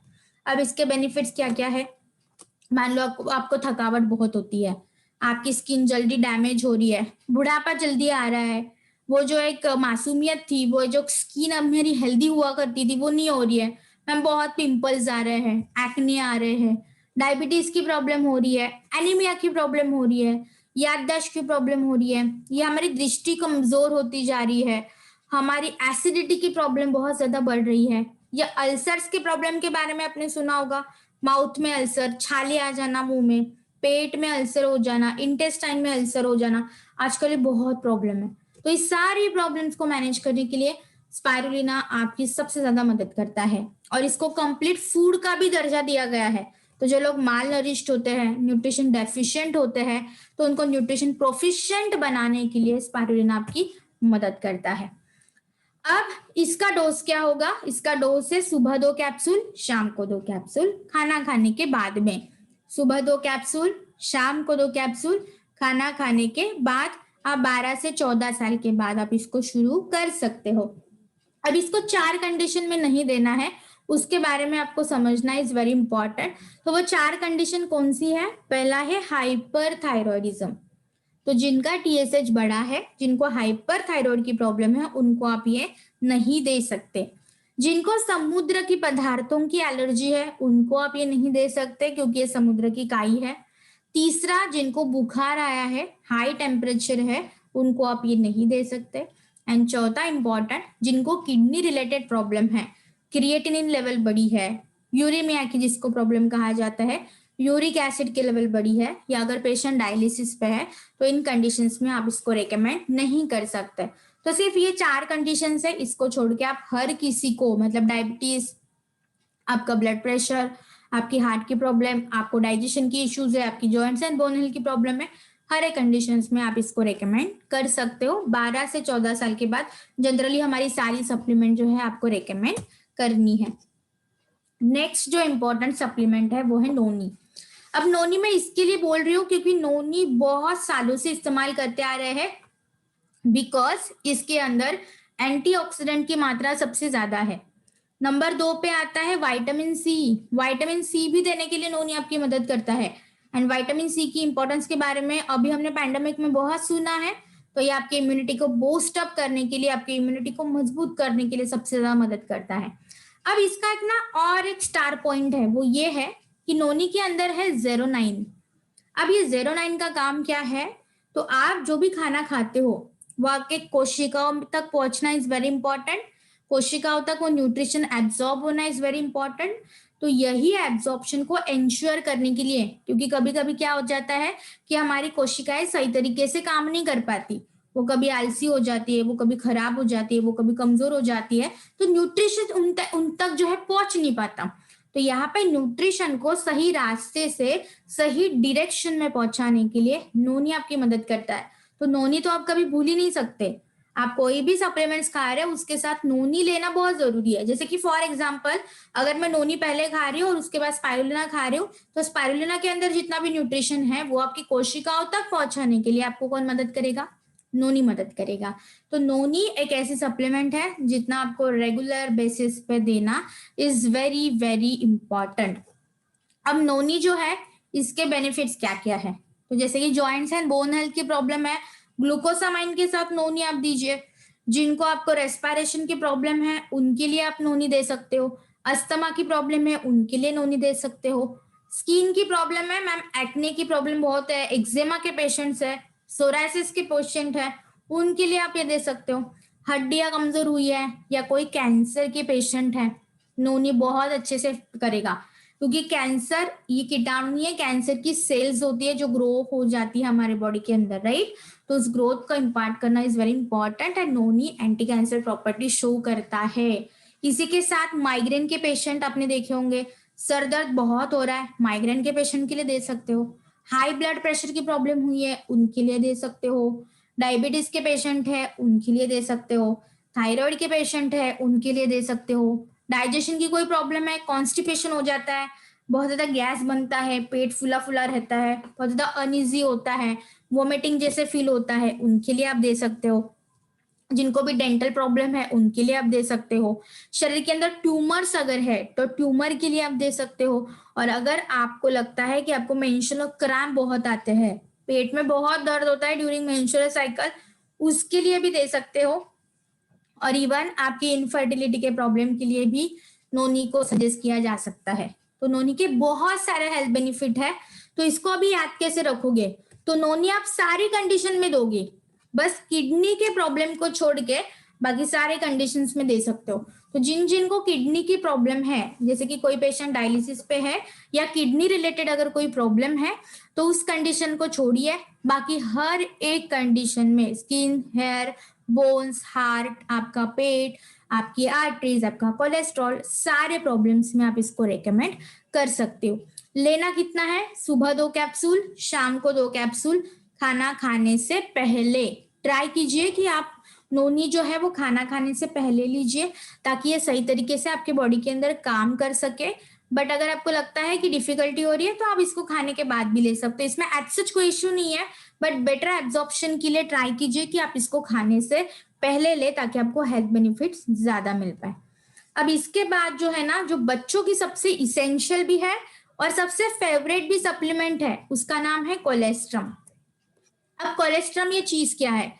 अब इसके बेनिफिट्स क्या क्या है, मान लो आपको थकावट बहुत होती है, आपकी स्किन जल्दी डैमेज हो रही है, बुढ़ापा जल्दी आ रहा है, वो जो एक मासूमियत थी, वो जो स्किन अब मेरी हेल्दी हुआ करती थी वो नहीं हो रही है, मैम बहुत पिंपल्स आ रहे हैं, एक्ने आ रहे हैं, डायबिटीज की प्रॉब्लम हो रही है, एनीमिया की प्रॉब्लम हो रही है, याददाश्त की प्रॉब्लम हो रही है, ये हमारी दृष्टि कमजोर होती जा रही है, हमारी एसिडिटी की प्रॉब्लम बहुत ज्यादा बढ़ रही है, या अल्सर्स के प्रॉब्लम के बारे में आपने सुना होगा, माउथ में अल्सर, छाले आ जाना मुंह में, पेट में अल्सर हो जाना, इंटेस्टाइन में अल्सर हो जाना, आजकल ये बहुत प्रॉब्लम है। तो इस सारी प्रॉब्लम्स को मैनेज करने के लिए स्पाइरुलिना आपकी सबसे ज्यादा मदद करता है, और इसको कंप्लीट फूड का भी दर्जा दिया गया है। तो जो लोग माल नरिश्ड होते हैं, न्यूट्रिशन डेफिशिएंट होते हैं, तो उनको न्यूट्रिशन प्रोफिशिएंट बनाने के लिए स्पाइरुलिना आपकी मदद करता है। अब इसका डोज क्या होगा? इसका डोज है सुबह 2 कैप्सूल, शाम को 2 कैप्सूल, खाना खाने के बाद में। सुबह 2 कैप्सूल, शाम को 2 कैप्सूल, खाना खाने के बाद। आप 12 से 14 साल के बाद आप इसको शुरू कर सकते हो। अब इसको 4 कंडीशन में नहीं देना है, उसके बारे में आपको समझना इज वेरी इंपॉर्टेंट। तो वो 4 कंडीशन कौन सी है? पहला है हाइपरथायरॉयडिज्म। तो जिनका टीएसएच बड़ा है, जिनको हाइपर थायराइड की प्रॉब्लम है, उनको आप ये नहीं दे सकते। जिनको समुद्र की पदार्थों की एलर्जी है, उनको आप ये नहीं दे सकते क्योंकि ये समुद्र की काई है। तीसरा, जिनको बुखार आया है, हाई टेम्परेचर है, उनको आप ये नहीं दे सकते। एंड चौथा इंपॉर्टेंट, जिनको किडनी रिलेटेड प्रॉब्लम है, क्रिएटिनिन लेवल बड़ी है, यूरेमिया की जिसको प्रॉब्लम कहा जाता है, यूरिक एसिड के लेवल बड़ी है, या अगर पेशेंट डायलिसिस पे है, तो इन कंडीशंस में आप इसको रेकमेंड नहीं कर सकते। तो सिर्फ ये 4 कंडीशंस है, इसको छोड़ के आप हर किसी को, मतलब डायबिटीज, आपका ब्लड प्रेशर, आपकी हार्ट की प्रॉब्लम, आपको डाइजेशन की इश्यूज है, आपकी जॉइंट्स एंड बोन हेल्थ की प्रॉब्लम है, हर एक कंडीशंस में आप इसको रेकमेंड कर सकते हो। 12 से 14 साल के बाद जनरली हमारी सारी सप्लीमेंट जो है आपको रेकमेंड करनी है। नेक्स्ट जो इंपॉर्टेंट सप्लीमेंट है वो है नोनी। अब नोनी मैं इसके लिए बोल रही हूँ क्योंकि नोनी बहुत सालों से इस्तेमाल करते आ रहे हैं, बिकॉज इसके अंदर एंटीऑक्सीडेंट की मात्रा सबसे ज्यादा है। नंबर 2 पे आता है विटामिन सी। विटामिन सी भी देने के लिए नोनी आपकी मदद करता है। एंड विटामिन सी की इंपॉर्टेंस के बारे में अभी हमने पैंडेमिक में बहुत सुना है। तो ये आपकी इम्यूनिटी को बूस्ट अप करने के लिए, आपकी इम्यूनिटी को मजबूत करने के लिए सबसे ज्यादा मदद करता है। अब इसका एक ना और एक स्टार पॉइंट है, वो ये है कि नोनी के अंदर है 09। अब ये 09 का काम क्या है? तो आप जो भी खाना खाते हो वो आपके कोशिकाओं तक पहुंचना इज वेरी इंपॉर्टेंट, कोशिकाओं तक वो न्यूट्रिशन एब्जॉर्ब होना इज वेरी इंपॉर्टेंट। तो यही एब्जॉर्प्शन को एंश्योर करने के लिए, क्योंकि कभी कभी क्या हो जाता है कि हमारी कोशिकाएं सही तरीके से काम नहीं कर पाती, वो कभी आलसी हो जाती है, वो कभी खराब हो जाती है, वो कभी कमजोर हो जाती है, तो न्यूट्रिशन उन तक जो है पहुंच नहीं पाता। तो यहाँ पे न्यूट्रिशन को सही रास्ते से सही डायरेक्शन में पहुंचाने के लिए नोनी आपकी मदद करता है। तो नोनी तो आप कभी भूल ही नहीं सकते। आप कोई भी सप्लीमेंट्स खा रहे हो उसके साथ नोनी लेना बहुत जरूरी है। जैसे कि फॉर एग्जांपल, अगर मैं नोनी पहले खा रही हूँ और उसके बाद स्पाइरुलिना खा रही हूँ, तो स्पाइरुलिना के अंदर जितना भी न्यूट्रिशन है वो आपकी कोशिकाओं तक पहुंचाने के लिए आपको कौन मदद करेगा? नोनी मदद करेगा। तो नोनी एक ऐसी सप्लीमेंट है जितना आपको रेगुलर बेसिस पे देना इज वेरी वेरी इंपॉर्टेंट। अब नोनी जो है, इसके बेनिफिट्स क्या क्या है? तो जैसे कि जॉइंट्स एंड बोन हेल्थ की प्रॉब्लम है, ग्लूकोसामाइन के साथ नोनी आप दीजिए। जिनको आपको रेस्पिरेशन की प्रॉब्लम है उनके लिए आप नोनी दे सकते हो। अस्थमा की प्रॉब्लम है उनके लिए नोनी दे सकते हो। स्किन की प्रॉब्लम है मैम, एक्ने की प्रॉब्लम बहुत है, एक्जेमा के पेशेंट्स है, सोराइसिस के पेशेंट है, उनके लिए आप ये दे सकते हो। हड्डियां कमजोर हुई है या कोई कैंसर के पेशेंट है, नोनी बहुत अच्छे से करेगा। क्योंकि कैंसर ये कीटाणु नहीं है, कैंसर की सेल्स होती है जो ग्रो हो जाती है हमारे बॉडी के अंदर, राइट? तो उस ग्रोथ को इम्पार्ट करना is very important and noni anti cancer property show करता है। इसी के साथ माइग्रेन के पेशेंट आपने देखे होंगे, सर दर्द बहुत हो रहा है, माइग्रेन के पेशेंट के लिए दे सकते हो। हाई ब्लड प्रेशर की प्रॉब्लम हुई है उनके लिए दे सकते हो। डायबिटीज के पेशेंट है उनके लिए दे सकते हो। थायराइड के पेशेंट है उनके लिए दे सकते हो। डाइजेशन की कोई प्रॉब्लम है, कॉन्स्टिपेशन हो जाता है, बहुत ज्यादा गैस बनता है, पेट फुला फुला रहता है, बहुत ज्यादा अनइजी होता है, वोमिटिंग जैसे फील होता है, उनके लिए आप दे सकते हो। जिनको भी डेंटल प्रॉब्लम है उनके लिए आप दे सकते हो। शरीर के अंदर ट्यूमर्स अगर है तो ट्यूमर के लिए आप दे सकते हो। और अगर आपको लगता है कि आपको मेंस्ट्रुअल क्रैम्प बहुत आते हैं, पेट में बहुत दर्द होता है ड्यूरिंग मेंस्ट्रुअल साइकिल, उसके लिए भी दे सकते हो। और इवन आपकी इनफर्टिलिटी के प्रॉब्लम के लिए भी नोनी को सजेस्ट किया जा सकता है। तो नोनी के बहुत सारे हेल्थ बेनिफिट है। तो इसको अभी याद कैसे रखोगे? तो नोनी आप सारी कंडीशन में दोगे, बस किडनी के प्रॉब्लम को छोड़ के बाकी सारे कंडीशंस में दे सकते हो। तो जिन जिनको किडनी की प्रॉब्लम है, जैसे कि कोई पेशेंट डायलिसिस पे है या किडनी रिलेटेड अगर कोई प्रॉब्लम है, तो उस कंडीशन को छोड़िए, बाकी हर एक कंडीशन में स्किन, हेयर, बोन्स, हार्ट, आपका पेट, आपकी आर्टरीज, आपका कोलेस्ट्रॉल, सारे प्रॉब्लम्स में आप इसको रेकमेंड कर सकते हो। लेना कितना है? सुबह 2 कैप्सूल, शाम को 2 कैप्सूल, खाना खाने से पहले। ट्राई कीजिए कि आप नोनी जो है वो खाना खाने से पहले लीजिए, ताकि ये सही तरीके से आपके बॉडी के अंदर काम कर सके। बट अगर आपको लगता है कि डिफिकल्टी हो रही है तो आप इसको खाने के बाद भी ले सकते हो, इसमें एज सच कोई इश्यू नहीं है। बट बेटर एब्जॉर्प्शन के लिए ट्राई कीजिए कि आप इसको खाने से पहले ले, ताकि आपको हेल्थ बेनिफिट्स ज्यादा मिल पाए। अब इसके बाद जो है ना, जो बच्चों की सबसे इसेंशियल भी है और सबसे फेवरेट भी सप्लीमेंट है, उसका नाम है कोलेस्ट्रम। अब कोलेस्ट्रम ये चीज क्या है?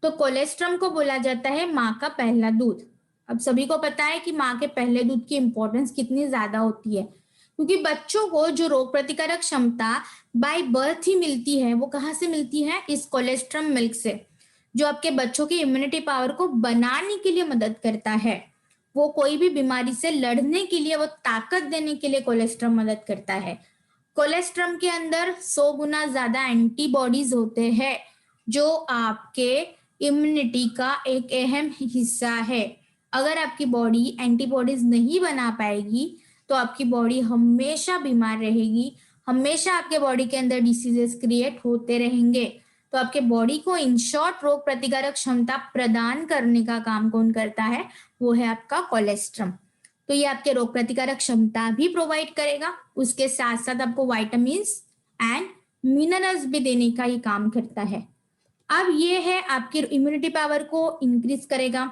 तो कोलेस्ट्रम को बोला जाता है माँ का पहला दूध। अब सभी को पता है कि माँ के पहले दूध की इंपॉर्टेंस कितनी ज्यादा होती है, क्योंकि बच्चों को जो रोग प्रतिकारक क्षमता बाय बर्थ ही मिलती है, वो कहाँ से मिलती है? इस कोलेस्ट्रम मिल्क से, जो आपके बच्चों की इम्यूनिटी पावर को बनाने के लिए मदद करता है। वो कोई भी बीमारी से लड़ने के लिए, वो ताकत देने के लिए कोलेस्ट्रम मदद करता है। कोलेस्ट्रम के अंदर 100 गुना ज्यादा एंटीबॉडीज होते हैं, जो आपके इम्यूनिटी का एक अहम हिस्सा है। अगर आपकी बॉडी एंटीबॉडीज नहीं बना पाएगी तो आपकी बॉडी हमेशा बीमार रहेगी, हमेशा आपके बॉडी के अंदर डिसीजेस क्रिएट होते रहेंगे। तो आपके बॉडी को इन शॉर्ट रोग प्रतिकारक क्षमता प्रदान करने का काम कौन करता है? वो है आपका कोलेस्ट्रम। तो ये आपके रोग प्रतिकारक क्षमता भी प्रोवाइड करेगा, उसके साथ साथ आपको वाइटामिन्स एंड मिनरल्स भी देने का ही काम करता है। अब ये है आपकी इम्यूनिटी पावर को इंक्रीज करेगा।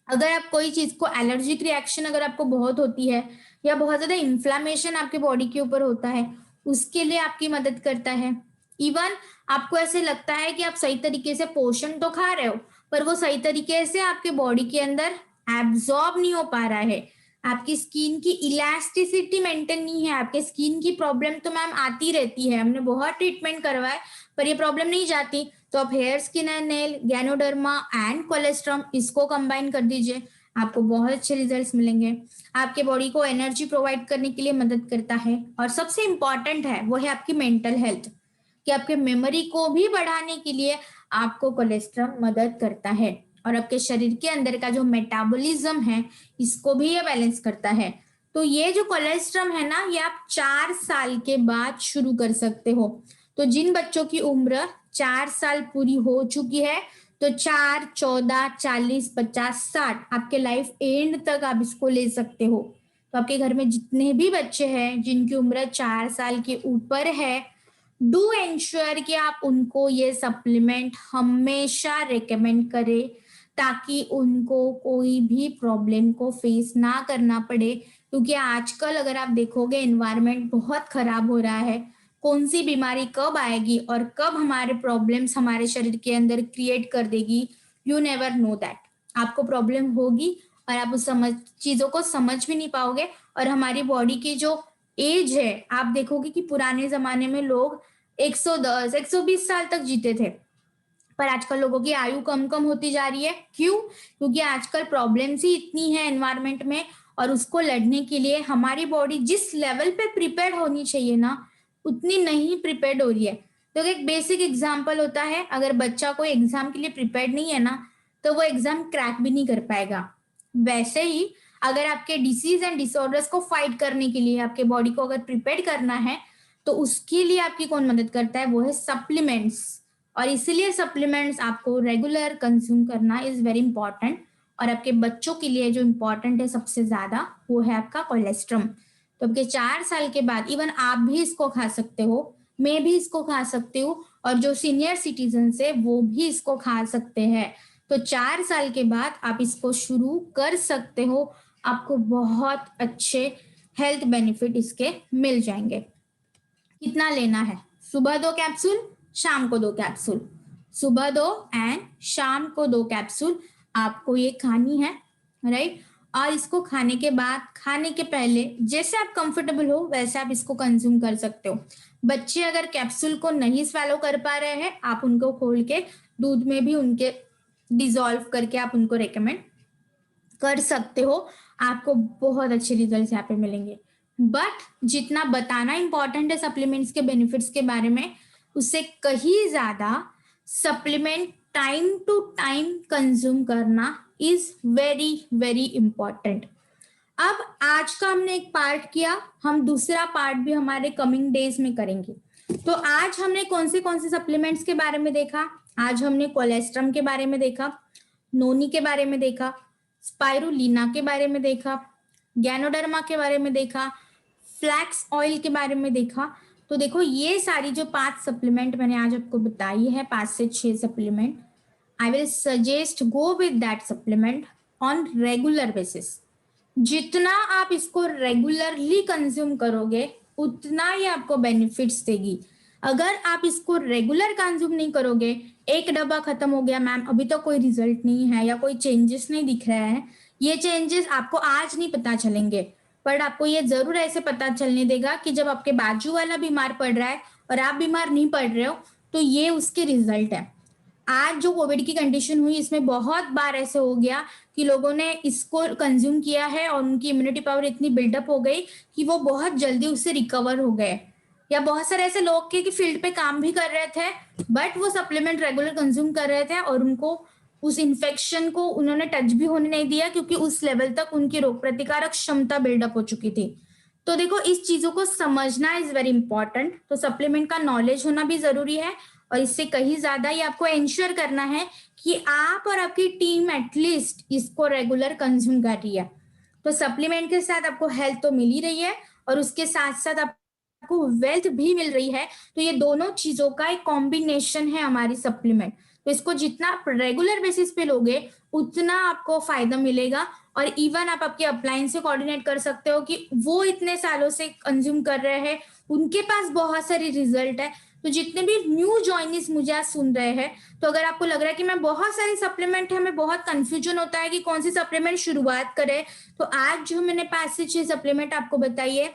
अगर आप कोई चीज को एलर्जिक रिएक्शन अगर आपको बहुत होती है, या बहुत ज्यादा इन्फ्लामेशन आपके बॉडी के ऊपर होता है, उसके लिए आपकी मदद करता है। इवन आपको ऐसे लगता है कि आप सही तरीके से पोषण तो खा रहे हो, पर वो सही तरीके से आपके बॉडी के अंदर एब्जॉर्ब नहीं हो पा रहा है, आपकी स्किन की इलास्टिसिटी मेंटेन नहीं है, आपके स्किन की प्रॉब्लम तो मैम आती रहती है, हमने बहुत ट्रीटमेंट करवाए पर ये प्रॉब्लम नहीं जाती, तो आप hair, skin and nail, ganoderma and colostrum इसको कंबाइन कर दीजिए, आपको बहुत अच्छे रिजल्ट्स मिलेंगे। आपके बॉडी को एनर्जी प्रोवाइड करने के लिए मदद करता है, और सबसे इंपॉर्टेंट है वो है आपकी मेंटल हेल्थ, कि आपके मेमोरी को भी बढ़ाने के लिए आपको कोलेस्ट्रम मदद करता है। और आपके शरीर के अंदर का जो मेटाबॉलिज्म है, इसको भी ये बैलेंस करता है। तो ये जो कोलेस्ट्रम है ना, ये आप 4 साल के बाद शुरू कर सकते हो। तो जिन बच्चों की उम्र 4 साल पूरी हो चुकी है, तो 4, 14, 40, 50, 60 आपके लाइफ एंड तक आप इसको ले सकते हो। तो आपके घर में जितने भी बच्चे हैं जिनकी उम्र 4 साल के ऊपर है, डू एंश्योर कि आप उनको ये सप्लीमेंट हमेशा रिकमेंड करें, ताकि उनको कोई भी प्रॉब्लम को फेस ना करना पड़े। क्योंकि आजकल अगर आप देखोगे एनवायरनमेंट बहुत खराब हो रहा है, कौन सी बीमारी कब आएगी और कब हमारे प्रॉब्लम्स हमारे शरीर के अंदर क्रिएट कर देगी, यू नेवर नो दैट। आपको प्रॉब्लम होगी और आप उस चीजों को समझ भी नहीं पाओगे। और हमारी बॉडी की जो एज है, आप देखोगे कि पुराने जमाने में लोग 110, 120 साल तक जीते थे, पर आजकल लोगों की आयु कम कम होती जा रही है। क्यों? क्योंकि आजकल प्रॉब्लम्स ही इतनी है एनवायरनमेंट में, और उसको लड़ने के लिए हमारी बॉडी जिस लेवल पे प्रिपेयर होनी चाहिए ना, उतनी नहीं प्रिपेयर्ड हो रही है। तो एक बेसिक एग्जांपल होता है, अगर बच्चा कोई एग्जाम के लिए प्रिपेयर्ड नहीं है ना, तो वो एग्जाम क्रैक भी नहीं कर पाएगा। वैसे ही अगर आपके डिसीज एंड डिसऑर्डर्स को फाइट करने के लिए आपके बॉडी को अगर प्रिपेयर करना है, तो उसके लिए आपकी कौन मदद करता है? वो है सप्लीमेंट्स। और इसीलिए सप्लीमेंट्स आपको रेगुलर कंज्यूम करना इज वेरी इंपॉर्टेंट। और आपके बच्चों के लिए जो इंपॉर्टेंट है सबसे ज्यादा, वो है आपका कोलेस्ट्रम। तो आपके 4 साल के बाद इवन आप भी इसको खा सकते हो, मैं भी इसको खा सकती हूँ, और जो सीनियर सिटीजन है वो भी इसको खा सकते हैं। तो 4 साल के बाद आप इसको शुरू कर सकते हो, आपको बहुत अच्छे हेल्थ बेनिफिट इसके मिल जाएंगे। कितना लेना है? सुबह 2 कैप्सूल, शाम को 2 कैप्सूल, सुबह 2 एंड शाम को 2 कैप्सूल आपको ये खानी है, राइट। और इसको खाने के बाद, खाने के पहले जैसे आप कंफर्टेबल हो वैसे आप इसको कंज्यूम कर सकते हो। बच्चे अगर कैप्सूल को नहीं स्वैलो कर पा रहे हैं, आप उनको खोल के दूध में भी उनके डिसॉल्व करके आप उनको रेकमेंड कर सकते हो। आपको बहुत अच्छे रिजल्ट्स यहाँ पे मिलेंगे। बट जितना बताना इंपॉर्टेंट है सप्लीमेंट्स के बेनिफिट्स के बारे में, उससे कहीं ज्यादा supplement time to time consume करना इज वेरी वेरी इंपॉर्टेंट। अब आज का हमने एक पार्ट किया, हम दूसरा पार्ट भी हमारे कमिंग डेज में करेंगे। तो आज हमने कौन से सप्लीमेंट्स के बारे में देखा? आज हमने कोलेस्ट्रम के बारे में देखा, नोनी के बारे में देखा, स्पाइरुलिना के बारे में देखा, गैनोडर्मा के बारे में देखा, फ्लैक्स ऑयल के बारे में देखा। तो देखो ये सारी जो 5 सप्लीमेंट मैंने आज आपको बताई है, 5 से 6 supplement, I will suggest go with that supplement on regular basis. जितना आप इसको रेगुलरली कंज्यूम करोगे उतना ही आपको बेनिफिट्स देगी। अगर आप इसको रेगुलर कंज्यूम नहीं करोगे, एक डब्बा खत्म हो गया मैम, अभी तो कोई रिजल्ट नहीं है या कोई चेंजेस नहीं दिख रहा है, ये चेंजेस आपको आज नहीं पता चलेंगे, पर आपको ये जरूर ऐसे पता चलने देगा कि जब आपके बाजू वाला बीमार पड़ रहा है और आप बीमार नहीं पड़ रहे हो, तो ये उसके रिजल्ट है। आज जो कोविड की कंडीशन हुई, इसमें बहुत बार ऐसे हो गया कि लोगों ने इसको कंज्यूम किया है और उनकी इम्यूनिटी पावर इतनी बिल्डअप हो गई कि वो बहुत जल्दी उससे रिकवर हो गए। या बहुत सारे ऐसे लोग थे कि फील्ड पे काम भी कर रहे थे बट वो सप्लीमेंट रेगुलर कंज्यूम कर रहे थे और उनको उस इन्फेक्शन को उन्होंने टच भी होने नहीं दिया, क्योंकि उस लेवल तक उनकी रोग प्रतिकारक क्षमता बिल्डअप हो चुकी थी। तो देखो इस चीजों को समझना इज वेरी इंपॉर्टेंट। तो सप्लीमेंट का नॉलेज होना भी जरूरी है और इससे कहीं ज्यादा ये आपको इंश्योर करना है कि आप और आपकी टीम एटलीस्ट इसको रेगुलर कंज्यूम कर रही है। तो सप्लीमेंट के साथ आपको हेल्थ तो मिल ही रही है और उसके साथ साथ आपको वेल्थ भी मिल रही है। तो ये दोनों चीजों का एक कॉम्बिनेशन है हमारी सप्लीमेंट। तो इसको जितना आप रेगुलर बेसिस पे लोगे उतना आपको फायदा मिलेगा। और इवन आप आपके अपलायंस से कोऑर्डिनेट कर सकते हो कि वो इतने सालों से कंज्यूम कर रहे हैं, उनके पास बहुत सारी रिजल्ट है। तो जितने भी न्यू जॉइनिस मुझे आज सुन रहे हैं, तो अगर आपको लग रहा है कि मैं बहुत सारी सप्लीमेंट है, हमें बहुत कंफ्यूजन होता है कि कौन सी सप्लीमेंट शुरुआत करें, तो आज जो मैंने 5 से 6 सप्लीमेंट आपको बताई है,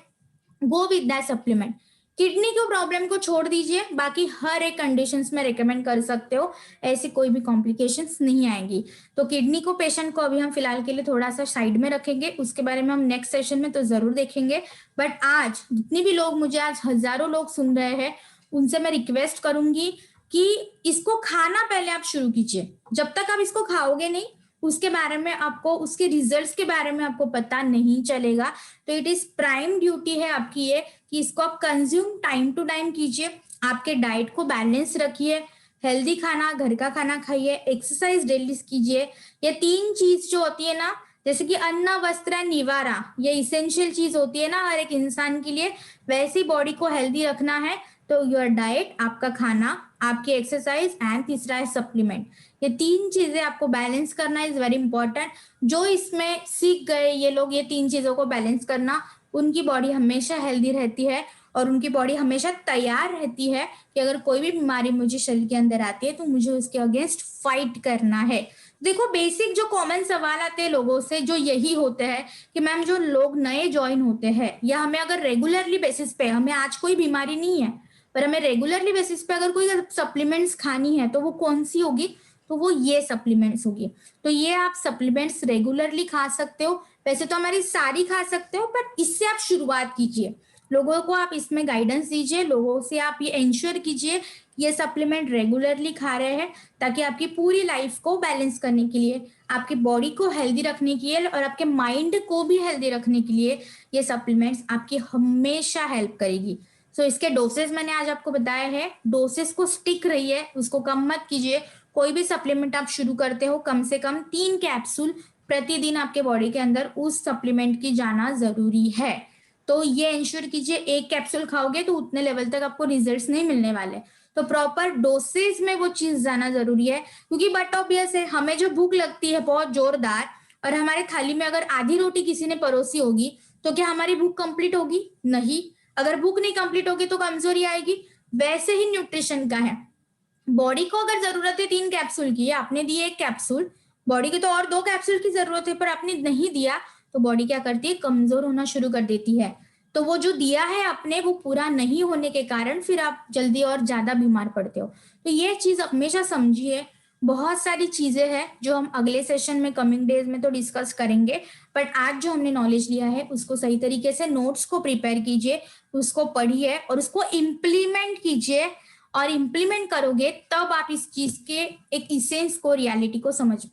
go with that supplement. Kidney के प्रॉब्लम को छोड़ दीजिए, बाकी हर एक कंडीशंस में रिकमेंड कर सकते हो, ऐसी कोई भी कॉम्प्लिकेशंस नहीं आएंगी। तो किडनी को पेशेंट को अभी हम फिलहाल के लिए थोड़ा सा साइड में रखेंगे, उसके बारे में हम नेक्स्ट सेशन में तो जरूर देखेंगे। बट आज जितने भी लोग, मुझे आज हजारों लोग सुन रहे हैं, उनसे मैं रिक्वेस्ट करूंगी कि इसको खाना पहले आप शुरू कीजिए। जब तक आप इसको खाओगे नहीं, उसके बारे में आपको, उसके रिजल्ट्स के बारे में आपको पता नहीं चलेगा। तो इट इज प्राइम ड्यूटी है आपकी ये कि इसको आप कंज्यूम टाइम टू टाइम कीजिए, आपके डाइट को बैलेंस रखिए, हेल्दी खाना, घर का खाना खाइए, एक्सरसाइज डेली कीजिए। ये 3 चीज जो होती है ना, जैसे कि अन्न वस्त्र निवारा, ये इसेंशियल चीज होती है ना हर एक इंसान के लिए, वैसी बॉडी को हेल्दी रखना है तो योर डाइट, आपका खाना, आपकी एक्सरसाइज एंड तीसरा है सप्लीमेंट। ये 3 चीजें आपको बैलेंस करना इज वेरी इंपॉर्टेंट। जो इसमें सीख गए ये लोग ये 3 चीजों को बैलेंस करना, उनकी बॉडी हमेशा हेल्दी रहती है और उनकी बॉडी हमेशा तैयार रहती है कि अगर कोई भी बीमारी मुझे शरीर के अंदर आती है तो मुझे उसके अगेंस्ट फाइट करना है। देखो बेसिक जो कॉमन सवाल आते हैं लोगों से जो यही होते हैं कि मैम जो लोग नए ज्वाइन होते हैं या हमें अगर रेगुलरली बेसिस पे, हमें आज कोई बीमारी नहीं है पर हमें रेगुलरली बेसिस पे अगर कोई सप्लीमेंट्स खानी है तो वो कौन सी होगी? तो वो ये सप्लीमेंट्स होगी। तो ये आप सप्लीमेंट्स रेगुलरली खा सकते हो, वैसे तो हमारी सारी खा सकते हो, बट इससे आप शुरुआत कीजिए। लोगों को आप इसमें गाइडेंस दीजिए, लोगों से आप ये इंश्योर कीजिए ये सप्लीमेंट रेगुलरली खा रहे हैं, ताकि आपकी पूरी लाइफ को बैलेंस करने के लिए, आपकी बॉडी को हेल्दी रखने के लिए और आपके माइंड को भी हेल्दी रखने के लिए ये सप्लीमेंट्स आपकी हमेशा हेल्प करेगी। सो इसके डोसेस मैंने आज आपको बताया है, डोसेस को स्टिक रहिए, उसको कम मत कीजिए। कोई भी सप्लीमेंट आप शुरू करते हो कम से कम 3 कैप्सूल प्रतिदिन आपके बॉडी के अंदर उस सप्लीमेंट की जाना जरूरी है। तो ये इंश्योर कीजिए, एक कैप्सूल खाओगे तो उतने लेवल तक आपको रिजल्ट्स नहीं मिलने वाले। तो प्रॉपर डोसेज में वो चीज जाना जरूरी है, क्योंकि बट ऑब्वियस है, हमें जो भूख लगती है बहुत जोरदार, और हमारे थाली में अगर आधी रोटी किसी ने परोसी होगी, तो क्या हमारी भूख कंप्लीट होगी? नहीं। अगर भूख नहीं कंप्लीट होगी तो कमजोरी आएगी। वैसे ही न्यूट्रिशन का है, बॉडी को अगर जरूरत है 3 कैप्सूल की, आपने दिए 1 कैप्सूल, बॉडी को तो और 2 कैप्सूल की जरूरत है, पर आपने नहीं दिया, तो बॉडी क्या करती है? कमजोर होना शुरू कर देती है। तो वो जो दिया है आपने, वो पूरा नहीं होने के कारण फिर आप जल्दी और ज्यादा बीमार पड़ते हो। तो ये चीज हमेशा समझिए। बहुत सारी चीजें हैं जो हम अगले सेशन में, कमिंग डेज में तो डिस्कस करेंगे, बट आज जो हमने नॉलेज लिया है उसको सही तरीके से नोट्स को प्रिपेयर कीजिए, उसको पढ़िए और उसको इम्प्लीमेंट कीजिए। और इम्प्लीमेंट करोगे तब आप इस चीज के एक इसेंस को, रियलिटी को समझ